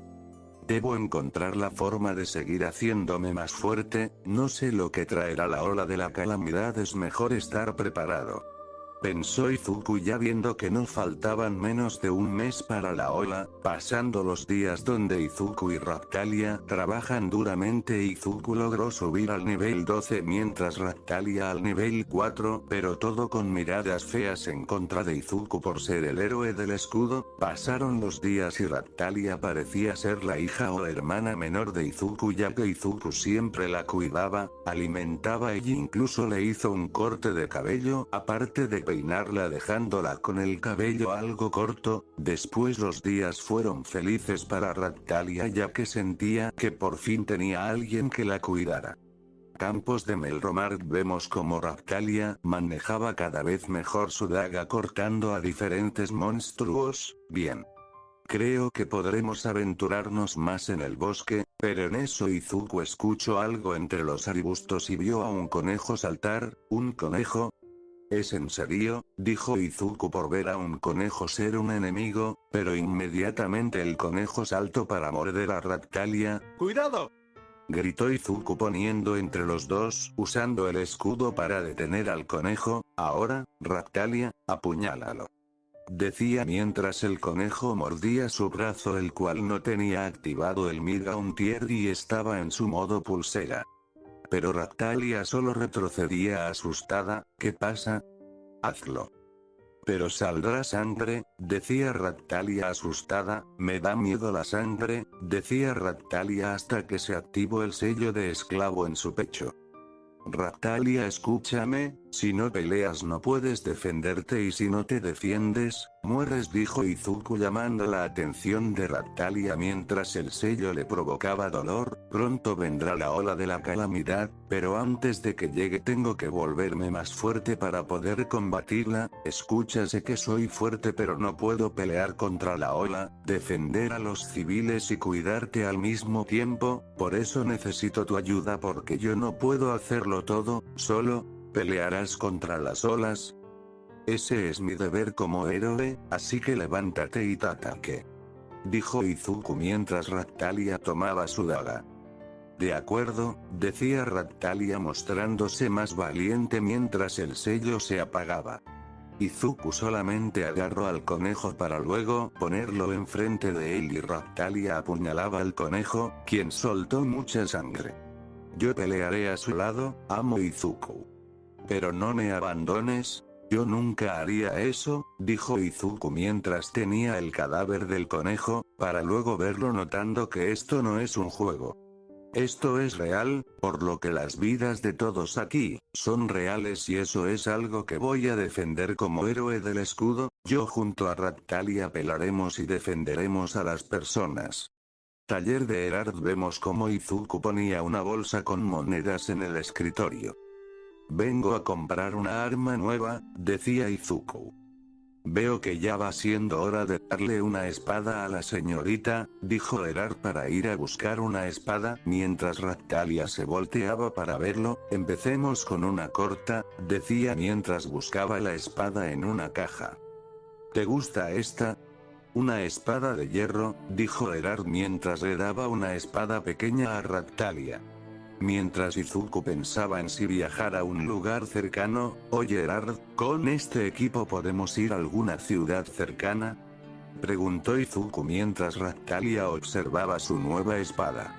Debo encontrar la forma de seguir haciéndome más fuerte. No sé lo que traerá la ola de la calamidad, es mejor estar preparado, pensó Izuku ya viendo que no faltaban menos de un mes para la ola. Pasando los días donde Izuku y Ractalia trabajan duramente, Izuku logró subir al nivel 12 mientras Ractalia al nivel 4, pero todo con miradas feas en contra de Izuku por ser el héroe del escudo. Pasaron los días y Ractalia parecía ser la hija o hermana menor de Izuku, ya que Izuku siempre la cuidaba, alimentaba e incluso le hizo un corte de cabello, aparte de peinarla dejándola con el cabello algo corto. Después los días fueron felices para Ractalia ya que sentía que por fin tenía a alguien que la cuidara. Campos de Melromar vemos como Ractalia manejaba cada vez mejor su daga cortando a diferentes monstruos. Bien. Creo que podremos aventurarnos más en el bosque, pero en eso Izuku escuchó algo entre los arbustos y vio a un conejo saltar. ¿Un conejo? ¿Es en serio?, dijo Izuku por ver a un conejo ser un enemigo, pero inmediatamente el conejo saltó para morder a Ractalia. ¡Cuidado!, gritó Izuku poniendo entre los dos, usando el escudo para detener al conejo. Ahora, Ractalia, apuñálalo, decía mientras el conejo mordía su brazo, el cual no tenía activado el Mid-Gauntier y estaba en su modo pulsera. Pero Ractalia solo retrocedía asustada. ¿Qué pasa? Hazlo. Pero saldrá sangre, decía Ractalia asustada. Me da miedo la sangre, decía Ractalia hasta que se activó el sello de esclavo en su pecho. Ractalia, escúchame, si no peleas no puedes defenderte y si no te defiendes, mueres, dijo Izuku llamando la atención de Ractalia mientras el sello le provocaba dolor. Pronto vendrá la ola de la calamidad, pero antes de que llegue tengo que volverme más fuerte para poder combatirla. Escucha, sé que soy fuerte pero no puedo pelear contra la ola, defender a los civiles y cuidarte al mismo tiempo, por eso necesito tu ayuda porque yo no puedo hacerlo todo, solo. ¿Pelearás contra las olas? Ese es mi deber como héroe, así que levántate y te ataque, dijo Izuku mientras Ractalia tomaba su daga. De acuerdo, decía Ractalia mostrándose más valiente mientras el sello se apagaba. Izuku solamente agarró al conejo para luego ponerlo enfrente de él y Raptalia apuñalaba al conejo, quien soltó mucha sangre. Yo pelearé a su lado, amo Izuku. Pero no me abandones. Yo nunca haría eso, dijo Izuku mientras tenía el cadáver del conejo, para luego verlo notando que esto no es un juego. Esto es real, por lo que las vidas de todos aquí, son reales y eso es algo que voy a defender como héroe del escudo, yo junto a Raptalia pelearemos y defenderemos a las personas. Taller de Erard vemos como Izuku ponía una bolsa con monedas en el escritorio. Vengo a comprar una arma nueva, decía Izuku. Veo que ya va siendo hora de darle una espada a la señorita, dijo Erard para ir a buscar una espada, mientras Raptalia se volteaba para verlo. Empecemos con una corta, decía mientras buscaba la espada en una caja. ¿Te gusta esta? Una espada de hierro, dijo Erard mientras le daba una espada pequeña a Raptalia. Mientras Izuku pensaba en si viajar a un lugar cercano, oye Erard, ¿con este equipo podemos ir a alguna ciudad cercana? Preguntó Izuku mientras Raptalia observaba su nueva espada.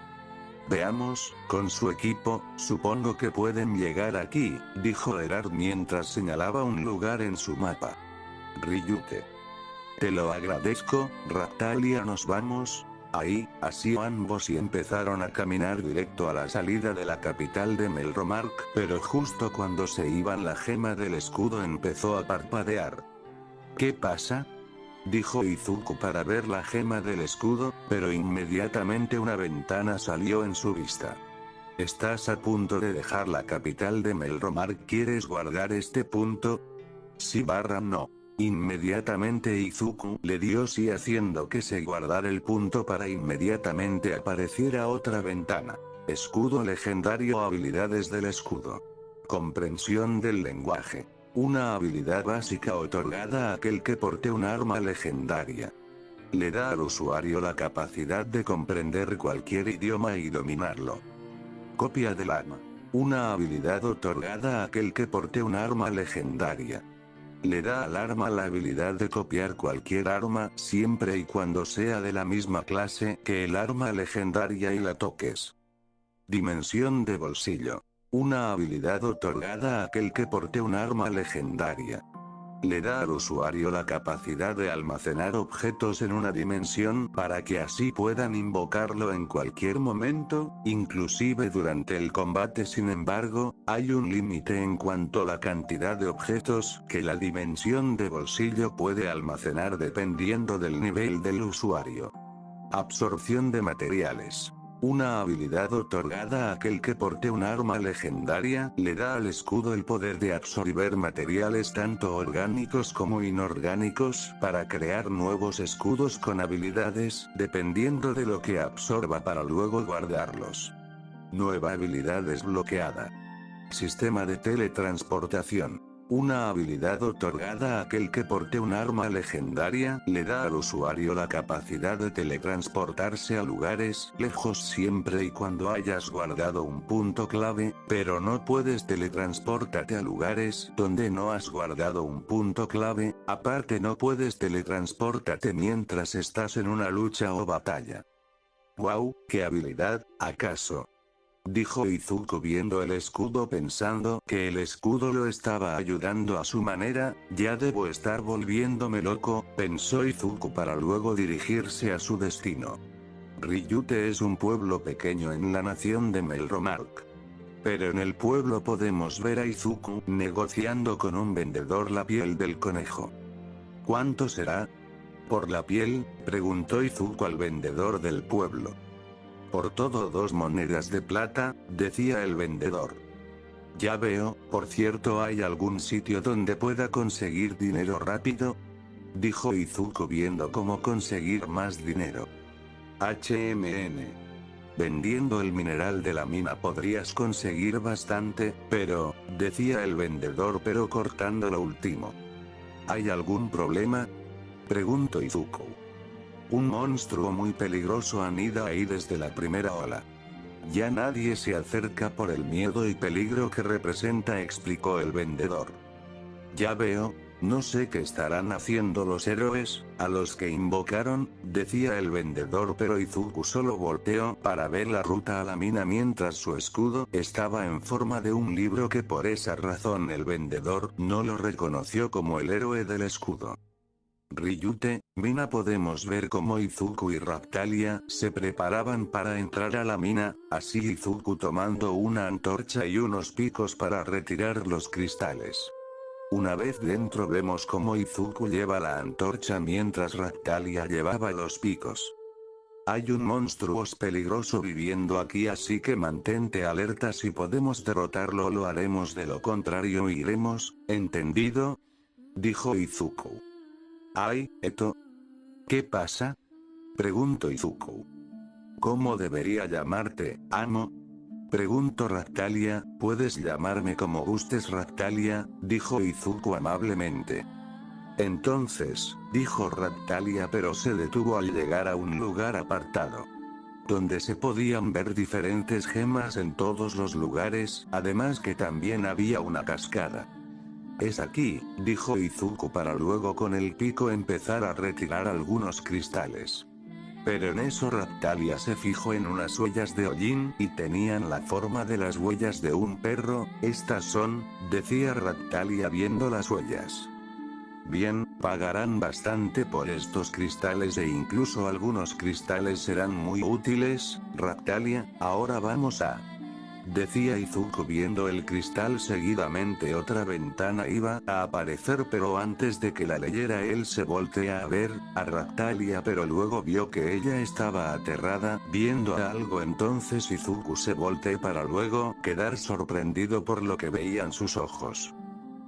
Veamos, con su equipo, supongo que pueden llegar aquí, dijo Erard mientras señalaba un lugar en su mapa. Ryute. Te lo agradezco, Raptalia, nos vamos. Ahí, así ambos y empezaron a caminar directo a la salida de la capital de Melromark, pero justo cuando se iban la gema del escudo empezó a parpadear. ¿Qué pasa? Dijo Izuku para ver la gema del escudo, pero inmediatamente una ventana salió en su vista. Estás a punto de dejar la capital de Melromark, ¿quieres guardar este punto? Sí / no. Inmediatamente Izuku le dio sí haciendo que se guardara el punto para inmediatamente apareciera otra ventana. Escudo legendario, habilidades del escudo. Comprensión del lenguaje. Una habilidad básica otorgada a aquel que porte un arma legendaria. Le da al usuario la capacidad de comprender cualquier idioma y dominarlo. Copia del arma. Una habilidad otorgada a aquel que porte un arma legendaria. Le da al arma la habilidad de copiar cualquier arma siempre y cuando sea de la misma clase que el arma legendaria y la toques. Dimensión de bolsillo. Una habilidad otorgada a aquel que porte un arma legendaria. Le da al usuario la capacidad de almacenar objetos en una dimensión para que así puedan invocarlo en cualquier momento, inclusive durante el combate. Sin embargo, hay un límite en cuanto a la cantidad de objetos que la dimensión de bolsillo puede almacenar dependiendo del nivel del usuario. Absorción de materiales. Una habilidad otorgada a aquel que porte un arma legendaria, le da al escudo el poder de absorber materiales tanto orgánicos como inorgánicos, para crear nuevos escudos con habilidades, dependiendo de lo que absorba para luego guardarlos. Nueva habilidad desbloqueada. Sistema de teletransportación. Una habilidad otorgada a aquel que porte un arma legendaria, le da al usuario la capacidad de teletransportarse a lugares lejos siempre y cuando hayas guardado un punto clave, pero no puedes teletransportarte a lugares donde no has guardado un punto clave, aparte no puedes teletransportarte mientras estás en una lucha o batalla. ¡Wow! ¡Qué habilidad! ¿Acaso? Dijo Izuku viendo el escudo pensando que el escudo lo estaba ayudando a su manera. Ya debo estar volviéndome loco, pensó Izuku para luego dirigirse a su destino. Ryute es un pueblo pequeño en la nación de Melromark. Pero en el pueblo podemos ver a Izuku negociando con un vendedor la piel del conejo. ¿Cuánto será? ¿Por la piel?, preguntó Izuku al vendedor del pueblo. Por todo 2 monedas de plata, decía el vendedor. Ya veo. Por cierto, ¿hay algún sitio donde pueda conseguir dinero rápido? Dijo Izuku viendo cómo conseguir más dinero. HMN. Vendiendo el mineral de la mina podrías conseguir bastante, pero, decía el vendedor pero cortando lo último. ¿Hay algún problema?, preguntó Izuku. Un monstruo muy peligroso anida ahí desde la primera ola. Ya nadie se acerca por el miedo y peligro que representa, explicó el vendedor. Ya veo. No sé qué estarán haciendo los héroes, a los que invocaron, decía el vendedor, pero Izuku solo volteó para ver la ruta a la mina mientras su escudo estaba en forma de un libro que por esa razón el vendedor no lo reconoció como el héroe del escudo. Ryute, Mina podemos ver cómo Izuku y Raptalia se preparaban para entrar a la mina, así Izuku tomando una antorcha y unos picos para retirar los cristales. Una vez dentro vemos cómo Izuku lleva la antorcha mientras Raptalia llevaba los picos. Hay un monstruo peligroso viviendo aquí, así que mantente alerta. Si podemos derrotarlo lo haremos, de lo contrario iremos, ¿entendido?, dijo Izuku. Ay, Eto. ¿Qué pasa?, preguntó Izuku. ¿Cómo debería llamarte, amo?, preguntó Raptalia. Puedes llamarme como gustes, Raptalia, dijo Izuku amablemente. Entonces, dijo Raptalia, pero se detuvo al llegar a un lugar apartado, donde se podían ver diferentes gemas en todos los lugares, además que también había una cascada. Es aquí, dijo Izuku para luego con el pico empezar a retirar algunos cristales. Pero en eso Raptalia se fijó en unas huellas de hollín y tenían la forma de las huellas de un perro. Estas son, decía Raptalia viendo las huellas. Bien, pagarán bastante por estos cristales e incluso algunos cristales serán muy útiles, Raptalia. Ahora vamos a... decía Izuku viendo el cristal. Seguidamente otra ventana iba a aparecer, pero antes de que la leyera él se voltea a ver a Raptalia, pero luego vio que ella estaba aterrada viendo a algo. Entonces Izuku se volteó para luego quedar sorprendido por lo que veían sus ojos.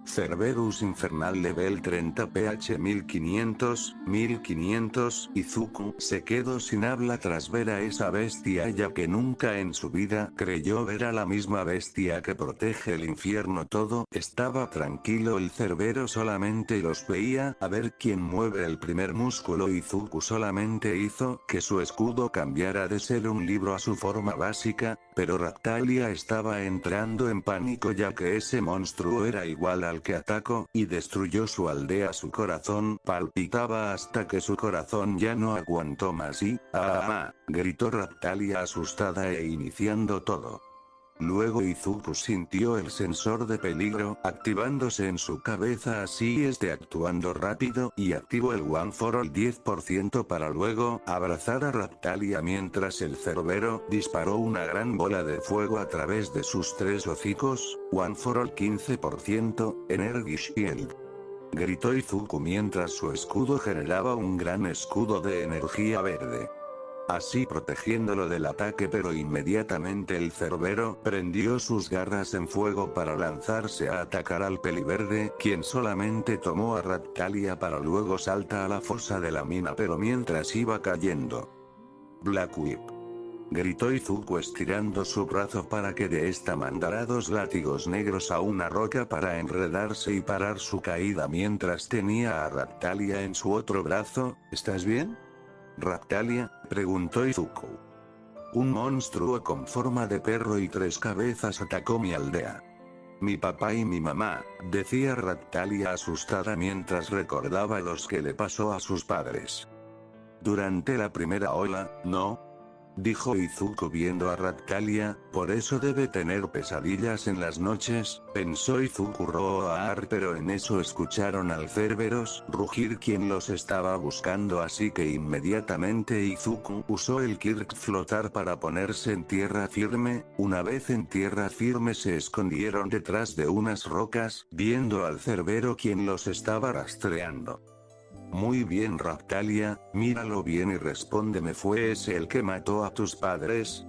Cerberus infernal level 30 pH 1500, Izuku se quedó sin habla tras ver a esa bestia, ya que nunca en su vida creyó ver a la misma bestia que protege el infierno. Todo estaba tranquilo, el Cerbero solamente los veía a ver quién mueve el primer músculo. Izuku solamente hizo que su escudo cambiara de ser un libro a su forma básica, pero Raptalia estaba entrando en pánico ya que ese monstruo era igual al que atacó y destruyó su aldea. Su corazón palpitaba hasta que su corazón ya no aguantó más y ¡ah! Gritó Raptalia asustada e iniciando todo. Luego Izuku sintió el sensor de peligro activándose en su cabeza, así actuando rápido y activó el One for All 10% para luego abrazar a Raptalia mientras el Cerbero disparó una gran bola de fuego a través de sus tres hocicos. One for All 15%, Energy Shield, gritó Izuku mientras su escudo generaba un gran escudo de energía verde, así protegiéndolo del ataque, pero inmediatamente el Cerbero prendió sus garras en fuego para lanzarse a atacar al peliverde, quien solamente tomó a Raptalia para luego salta a la fosa de la mina, pero mientras iba cayendo. Black Whip, gritó Izuku estirando su brazo para que de esta mandara dos látigos negros a una roca para enredarse y parar su caída mientras tenía a Raptalia en su otro brazo. ¿Estás bien, Raptalia?, preguntó Izuku. Un monstruo con forma de perro y tres cabezas atacó mi aldea. Mi papá y mi mamá, decía Raptalia asustada mientras recordaba los que le pasó a sus padres durante la primera ola. No, dijo Izuku viendo a Raptalia, por eso debe tener pesadillas en las noches, pensó Izuku roar, pero en eso escucharon al Cerberus rugir quien los estaba buscando, así que inmediatamente Izuku usó el Kirk flotar para ponerse en tierra firme. Una vez en tierra firme se escondieron detrás de unas rocas, viendo al Cerbero quien los estaba rastreando. Muy bien, Raptalia, míralo bien y respóndeme, ¿fue ese el que mató a tus padres?,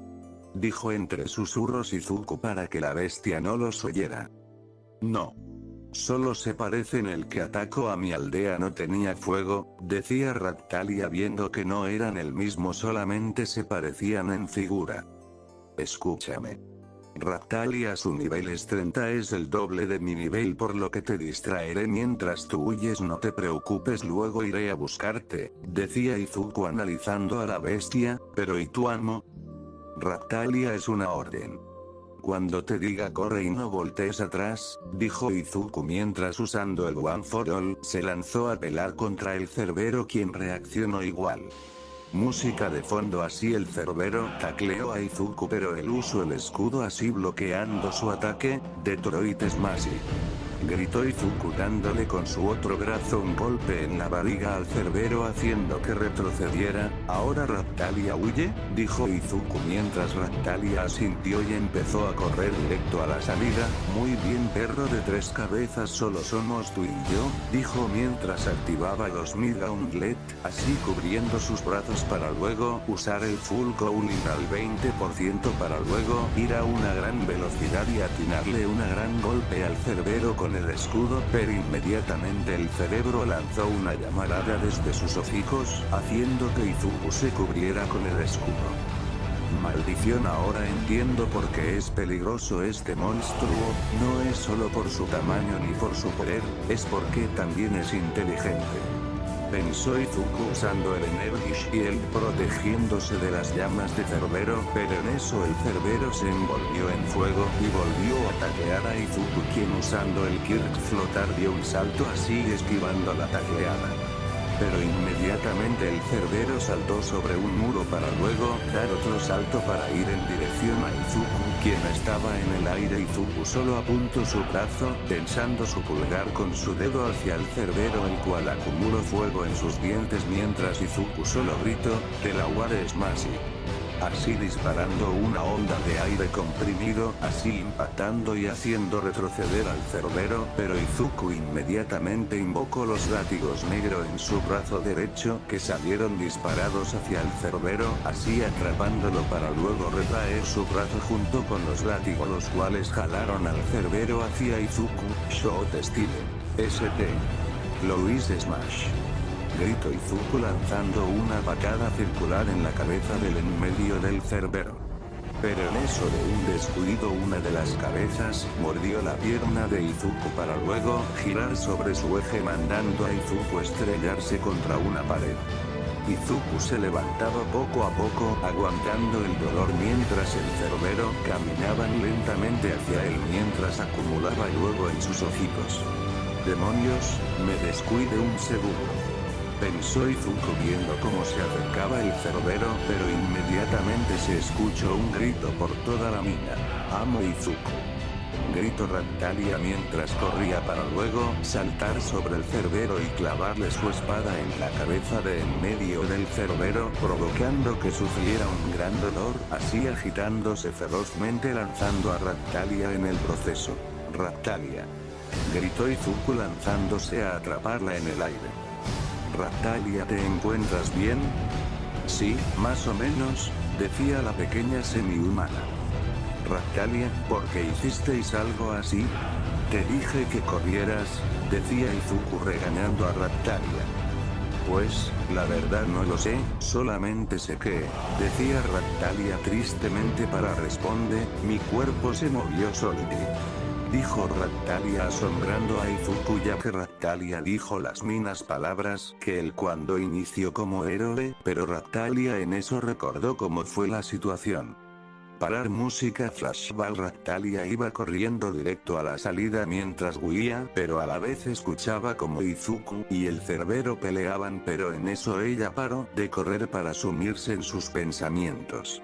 dijo entre susurros Izuku para que la bestia no los oyera. No. Solo se parecen, el que atacó a mi aldea no tenía fuego, decía Raptalia viendo que no eran el mismo, solamente se parecían en figura. Escúchame, Raptalia, su nivel es 30, es el doble de mi nivel, por lo que te distraeré mientras tú huyes, no te preocupes, luego iré a buscarte, decía Izuku analizando a la bestia. Pero ¿y tu amo? Raptalia, es una orden. Cuando te diga corre y no voltees atrás, dijo Izuku mientras usando el One for All se lanzó a pelear contra el Cerbero, quien reaccionó igual. Música de fondo. Así el Cerbero tacleó a Izuku, pero él usó el escudo así bloqueando su ataque. Detroit Smash, gritó Izuku dándole con su otro brazo un golpe en la barriga al Cerbero haciendo que retrocediera. Ahora Raptalia huye, dijo Izuku mientras Raptalia asintió y empezó a correr directo a la salida. Muy bien, perro de tres cabezas, solo somos tú y yo, dijo mientras activaba los Mid Gauntlet, así cubriendo sus brazos para luego usar el Full Cooling al 20% para luego ir a una gran velocidad y atinarle una gran golpe al Cerbero con el escudo, pero inmediatamente el cerebro lanzó una llamarada desde sus hocicos, haciendo que Izuku se cubriera con el escudo. Maldición, ahora entiendo por qué es peligroso este monstruo, no es solo por su tamaño ni por su poder, es porque también es inteligente. Pensó Izuku usando el Energy Shield protegiéndose de las llamas de Cerbero, pero en eso el Cerbero se envolvió en fuego y volvió a taclear a Izuku, quien usando el Kirk flotar dio un salto así esquivando la tacleada. Pero inmediatamente el Cerbero saltó sobre un muro para luego dar otro salto para ir en dirección a Izuku, quien estaba en el aire. Izuku solo apuntó su brazo, tensando su pulgar con su dedo hacia el Cerbero, el cual acumuló fuego en sus dientes mientras Izuku solo gritó, "Te la Ware Smash", así disparando una onda de aire comprimido, así impactando y haciendo retroceder al Cerbero, pero Izuku inmediatamente invocó los látigos negros en su brazo derecho, que salieron disparados hacia el Cerbero, así atrapándolo para luego retraer su brazo junto con los látigos, los cuales jalaron al Cerbero hacia Izuku. Shot Style. ST. Louis Smash, gritó Izuku lanzando una patada circular en la cabeza del en medio del Cerbero. Pero en eso de un descuido una de las cabezas mordió la pierna de Izuku para luego girar sobre su eje mandando a Izuku estrellarse contra una pared. Izuku se levantaba poco a poco aguantando el dolor mientras el Cerbero caminaba lentamente hacia él mientras acumulaba fuego en sus hocicos. Demonios, me descuide un segundo, pensó Izuku viendo cómo se acercaba el Cerbero, pero inmediatamente se escuchó un grito por toda la mina. Amo Izuku, gritó Raptalia mientras corría para luego saltar sobre el Cerbero y clavarle su espada en la cabeza de en medio del Cerbero, provocando que sufriera un gran dolor, así agitándose ferozmente lanzando a Raptalia en el proceso. Raptalia, gritó Izuku lanzándose a atraparla en el aire. Raptalia, ¿te encuentras bien? Sí, más o menos, decía la pequeña semi-humana. Raptalia, ¿por qué hicisteis algo así? Te dije que corrieras, decía Izuku regañando a Raptalia. Pues, la verdad no lo sé, solamente sé que, decía Raptalia tristemente para responder, mi cuerpo se movió solo. Dijo Raptalia asombrando a Izuku, ya que Raptalia dijo las mismas palabras que él cuando inició como héroe, pero Raptalia en eso recordó cómo fue la situación. Parar música flashback. Raptalia iba corriendo directo a la salida mientras huía, pero a la vez escuchaba como Izuku y el Cerbero peleaban, pero en eso ella paró de correr para sumirse en sus pensamientos.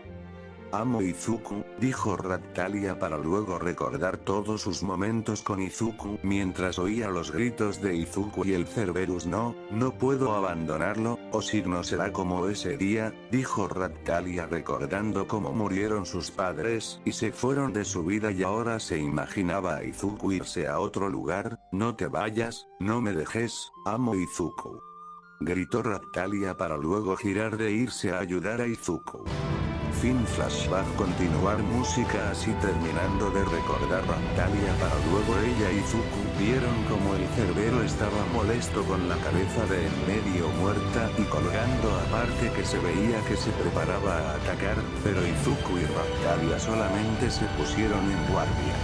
Amo Izuku, dijo Raptalia para luego recordar todos sus momentos con Izuku mientras oía los gritos de Izuku y el Cerberus. No puedo abandonarlo, o si no será como ese día, dijo Raptalia recordando cómo murieron sus padres y se fueron de su vida y ahora se imaginaba a Izuku irse a otro lugar. No te vayas, no me dejes, amo Izuku, gritó Raptalia para luego girar de irse a ayudar a Izuku. Fin flashback. Continuar música. Así terminando de recordar Raptalia para luego ella y Izuku vieron como el Cerbero estaba molesto con la cabeza de en medio muerta y colgando, aparte que se veía que se preparaba a atacar, pero Izuku y Raptalia solamente se pusieron en guardia.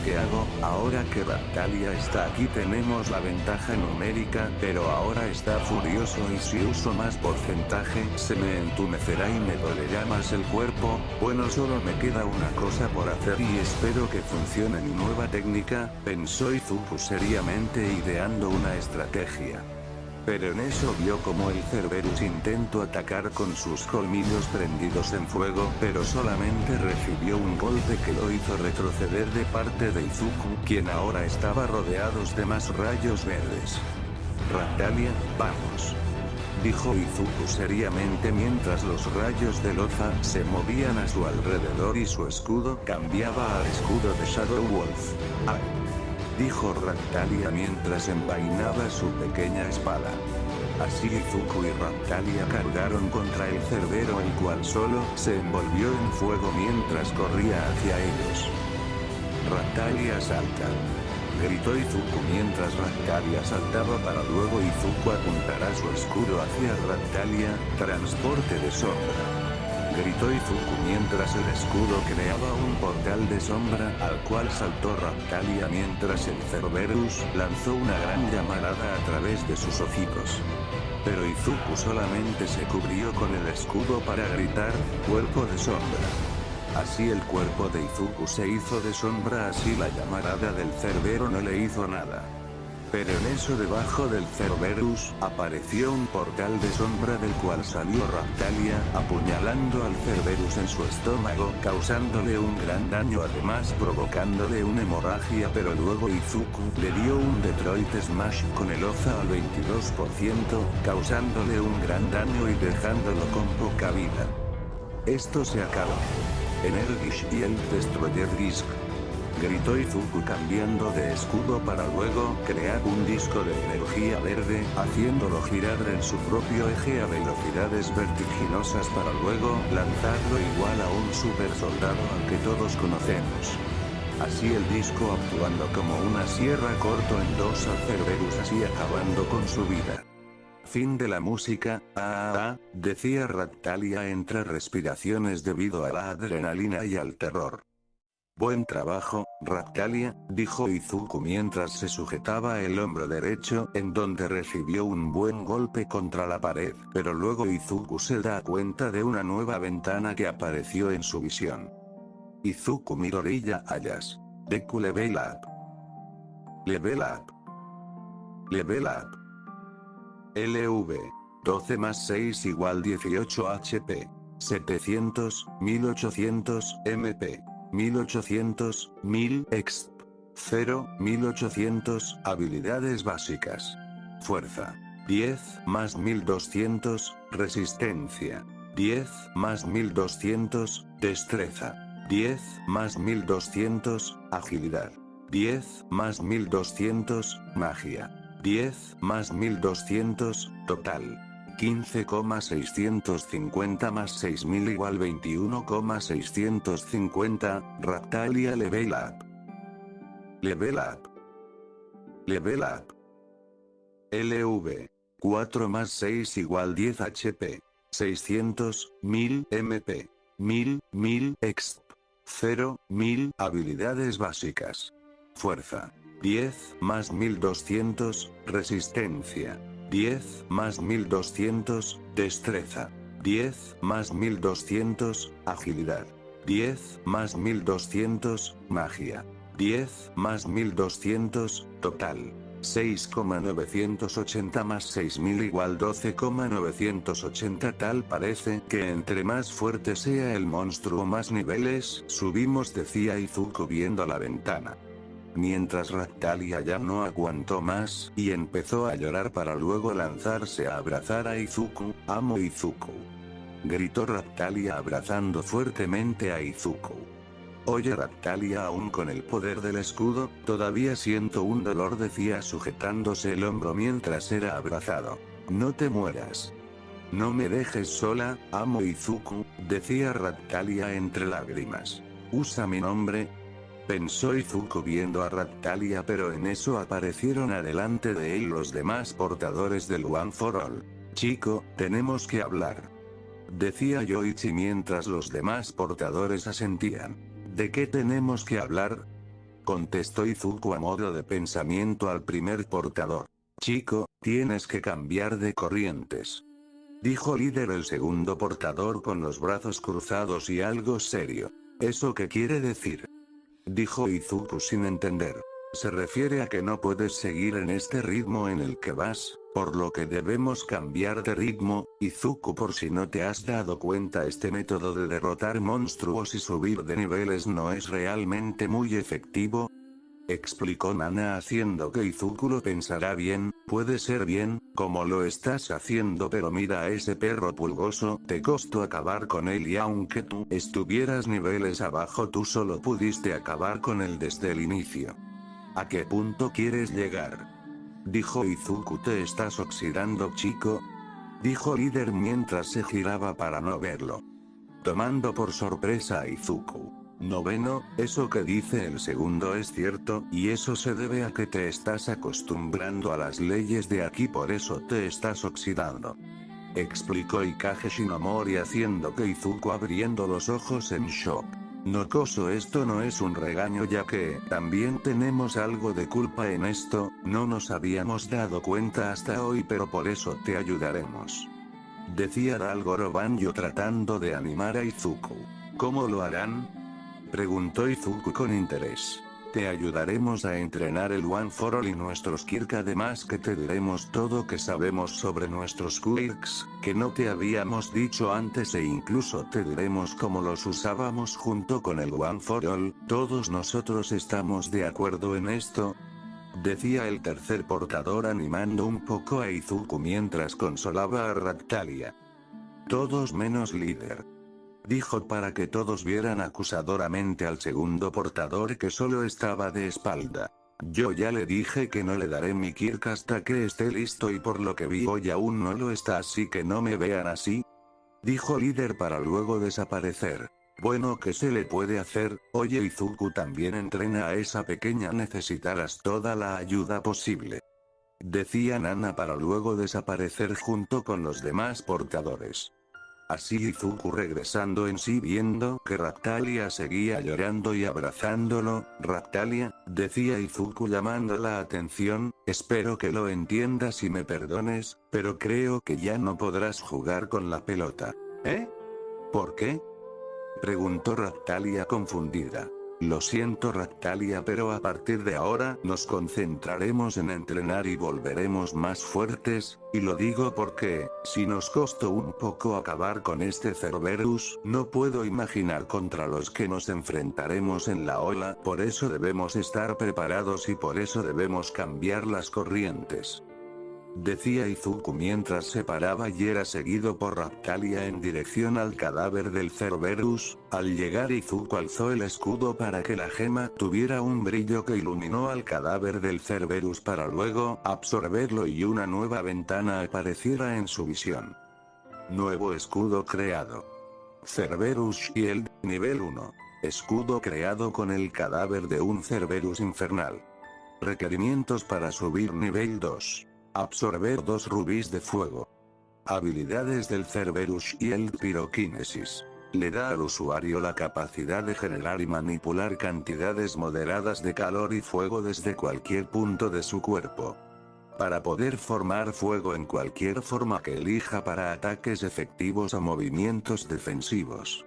¿qué hago? Ahora que Raptalia está aquí tenemos la ventaja numérica, pero ahora está furioso y si uso más porcentaje, se me entumecerá y me dolerá más el cuerpo. Bueno, solo me queda una cosa por hacer y espero que funcione mi nueva técnica, pensó Izuku seriamente ideando una estrategia. Pero en eso vio como el Cerberus intentó atacar con sus colmillos prendidos en fuego, pero solamente recibió un golpe que lo hizo retroceder de parte de Izuku, quien ahora estaba rodeados de más rayos verdes. Raptalia, vamos, dijo Izuku seriamente mientras los rayos de Loza se movían a su alrededor y su escudo cambiaba al escudo de Shadow Wolf. ¡Ay!, dijo Raptalia mientras envainaba su pequeña espada. Así Izuku y Raptalia cargaron contra el Cerbero, el cual solo se envolvió en fuego mientras corría hacia ellos. Raptalia salta, gritó Izuku mientras Raptalia saltaba para luego Izuku apuntará su escudo hacia Raptalia, transporte de sombra. Gritó Izuku mientras el escudo creaba un portal de sombra al cual saltó Raptalia mientras el Cerberus lanzó una gran llamarada a través de sus hocicos. Pero Izuku solamente se cubrió con el escudo para gritar, cuerpo de sombra. Así el cuerpo de Izuku se hizo de sombra, así la llamarada del Cerbero no le hizo nada. Pero en eso debajo del Cerberus, apareció un portal de sombra del cual salió Raptalia, apuñalando al Cerberus en su estómago, causándole un gran daño además provocándole una hemorragia, pero luego Izuku le dio un Detroit Smash con el Oza al 22%, causándole un gran daño y dejándolo con poca vida. Esto se acaba. Energish y el Destroyer Disc, gritó Izuku cambiando de escudo para luego crear un disco de energía verde, haciéndolo girar en su propio eje a velocidades vertiginosas para luego lanzarlo igual a un super soldado al que todos conocemos. Así el disco actuando como una sierra cortó en dos al Cerberus, así acabando con su vida. Fin de la música. Decía Raptalia entre respiraciones debido a la adrenalina y al terror. Buen trabajo, Raptalia, dijo Izuku mientras se sujetaba el hombro derecho, en donde recibió un buen golpe contra la pared, pero luego Izuku se da cuenta de una nueva ventana que apareció en su visión. Izuku Midoriya Ayas. Deku Level Up. Level Up. Level Up. LV. 12 más 6 igual 18 HP. 700, 1800 MP. 1800, 1000 exp. 0, 1800, habilidades básicas. Fuerza. 10 más 1200, resistencia. 10 más 1200, destreza. 10 más 1200, agilidad. 10 más 1200, magia. 10 más 1200, total. 15,650 más 6000 igual 21,650, Raptalia Level Up. Level Up. Level Up. LV. 4 más 6 igual 10 HP. 600, 1000 MP. 1000 exp. 0, 1000 habilidades básicas. Fuerza. 10 más 1200, resistencia. 10 más 1200, destreza. 10 más 1200, agilidad. 10 más 1200, magia. 10 más 1200, total. 6,980 más 6000 igual 12,980. Tal parece que entre más fuerte sea el monstruo más niveles subimos, decía Izuku viendo la ventana. Mientras Raptalia ya no aguantó más, y empezó a llorar para luego lanzarse a abrazar a Izuku. Amo Izuku, gritó Raptalia abrazando fuertemente a Izuku. Oye Raptalia, aún con el poder del escudo, todavía siento un dolor, decía sujetándose el hombro mientras era abrazado. No te mueras. No me dejes sola, amo Izuku, decía Raptalia entre lágrimas. Usa mi nombre, pensó Izuku viendo a Raptalia, pero en eso aparecieron adelante de él los demás portadores del One for All. Chico, tenemos que hablar, decía Yoichi mientras los demás portadores asentían. ¿De qué tenemos que hablar? contestó Izuku a modo de pensamiento al primer portador. Chico, tienes que cambiar de corrientes. Dijo líder el segundo portador con los brazos cruzados y algo serio. ¿Eso qué quiere decir? Dijo Izuku sin entender. Se refiere a que no puedes seguir en este ritmo en el que vas, por lo que debemos cambiar de ritmo. Izuku, por si no te has dado cuenta, este método de derrotar monstruos y subir de niveles no es realmente muy efectivo, explicó Nana, haciendo que Izuku lo pensará bien. Puede ser bien, como lo estás haciendo, pero mira a ese perro pulgoso, te costó acabar con él y aunque tú estuvieras niveles abajo, tú solo pudiste acabar con él desde el inicio. ¿A qué punto quieres llegar? Dijo Izuku. ¿Te estás oxidando, chico? Dijo líder mientras se giraba para no verlo, tomando por sorpresa a Izuku. Noveno, eso que dice el segundo es cierto, y eso se debe a que te estás acostumbrando a las leyes de aquí, por eso te estás oxidando. Explicó Ikage Shinomori, haciendo que Izuku abriendo los ojos en shock. No coso, esto no es un regaño, ya que también tenemos algo de culpa en esto, no nos habíamos dado cuenta hasta hoy, pero por eso te ayudaremos. Decía Dalgoro Banjo tratando de animar a Izuku. ¿Cómo lo harán? Preguntó Izuku con interés. Te ayudaremos a entrenar el One for All y nuestros Quirk, además que te diremos todo que sabemos sobre nuestros Quirks, que no te habíamos dicho antes, e incluso te diremos cómo los usábamos junto con el One for All. Todos nosotros estamos de acuerdo en esto, decía el tercer portador animando un poco a Izuku mientras consolaba a Raptalia. Todos menos líder. Dijo para que todos vieran acusadoramente al segundo portador, que solo estaba de espalda. Yo ya le dije que no le daré mi Kirk hasta que esté listo, y por lo que vi hoy aún no lo está, así que no me vean así. Dijo líder para luego desaparecer. Bueno, ¿qué se le puede hacer? Oye, Izuku, también entrena a esa pequeña, necesitarás toda la ayuda posible. Decía Nana para luego desaparecer junto con los demás portadores. Así Izuku regresando en sí, viendo que Raptalia seguía llorando y abrazándolo. Raptalia, decía Izuku llamando la atención, espero que lo entiendas y me perdones, pero creo que ya no podrás jugar con la pelota. ¿Eh? ¿Por qué? Preguntó Raptalia confundida. Lo siento, Raptalia, pero a partir de ahora nos concentraremos en entrenar y volveremos más fuertes, y lo digo porque, si nos costó un poco acabar con este Cerberus, no puedo imaginar contra los que nos enfrentaremos en la ola, por eso debemos estar preparados y por eso debemos cambiar las corrientes. Decía Izuku mientras se paraba y era seguido por Raptalia en dirección al cadáver del Cerberus. Al llegar, Izuku alzó el escudo para que la gema tuviera un brillo que iluminó al cadáver del Cerberus para luego absorberlo y una nueva ventana apareciera en su visión. Nuevo escudo creado. Cerberus Shield, nivel 1. Escudo creado con el cadáver de un Cerberus infernal. Requerimientos para subir nivel 2. Absorber 2 rubíes de fuego. Habilidades del Cerberus Shield: Piroquinesis. Le da al usuario la capacidad de generar y manipular cantidades moderadas de calor y fuego desde cualquier punto de su cuerpo, para poder formar fuego en cualquier forma que elija para ataques efectivos o movimientos defensivos.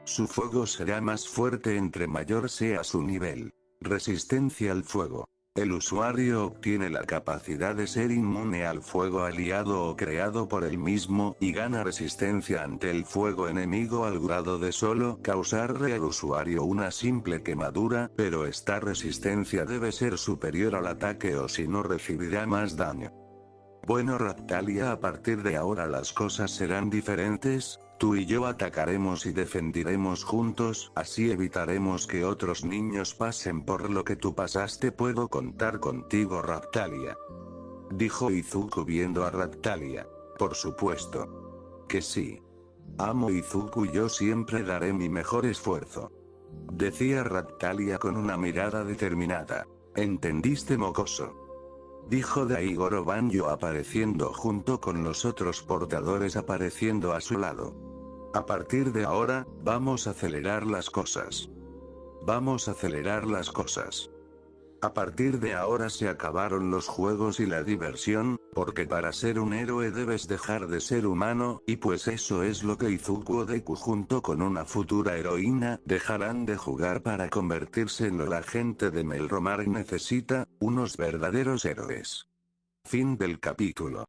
Su fuego será más fuerte entre mayor sea su nivel. Resistencia al fuego. El usuario obtiene la capacidad de ser inmune al fuego aliado o creado por él mismo, y gana resistencia ante el fuego enemigo al grado de solo causarle al usuario una simple quemadura, pero esta resistencia debe ser superior al ataque o si no recibirá más daño. Bueno, Raptalia, a partir de ahora las cosas serán diferentes. Tú y yo atacaremos y defenderemos juntos, así evitaremos que otros niños pasen por lo que tú pasaste. ¿Puedo contar contigo, Raptalia? Dijo Izuku viendo a Raptalia. Por supuesto que sí. Amo Izuku, yo siempre daré mi mejor esfuerzo. Decía Raptalia con una mirada determinada. ¿Entendiste, mocoso? Dijo Daigoro Banjo apareciendo junto con los otros portadores apareciendo a su lado. A partir de ahora, vamos a acelerar las cosas. Vamos a acelerar las cosas. A partir de ahora se acabaron los juegos y la diversión, porque para ser un héroe debes dejar de ser humano, y pues eso es lo que Izuku Deku junto con una futura heroína dejarán de jugar para convertirse en lo la gente de Melromar necesita, unos verdaderos héroes. Fin del capítulo.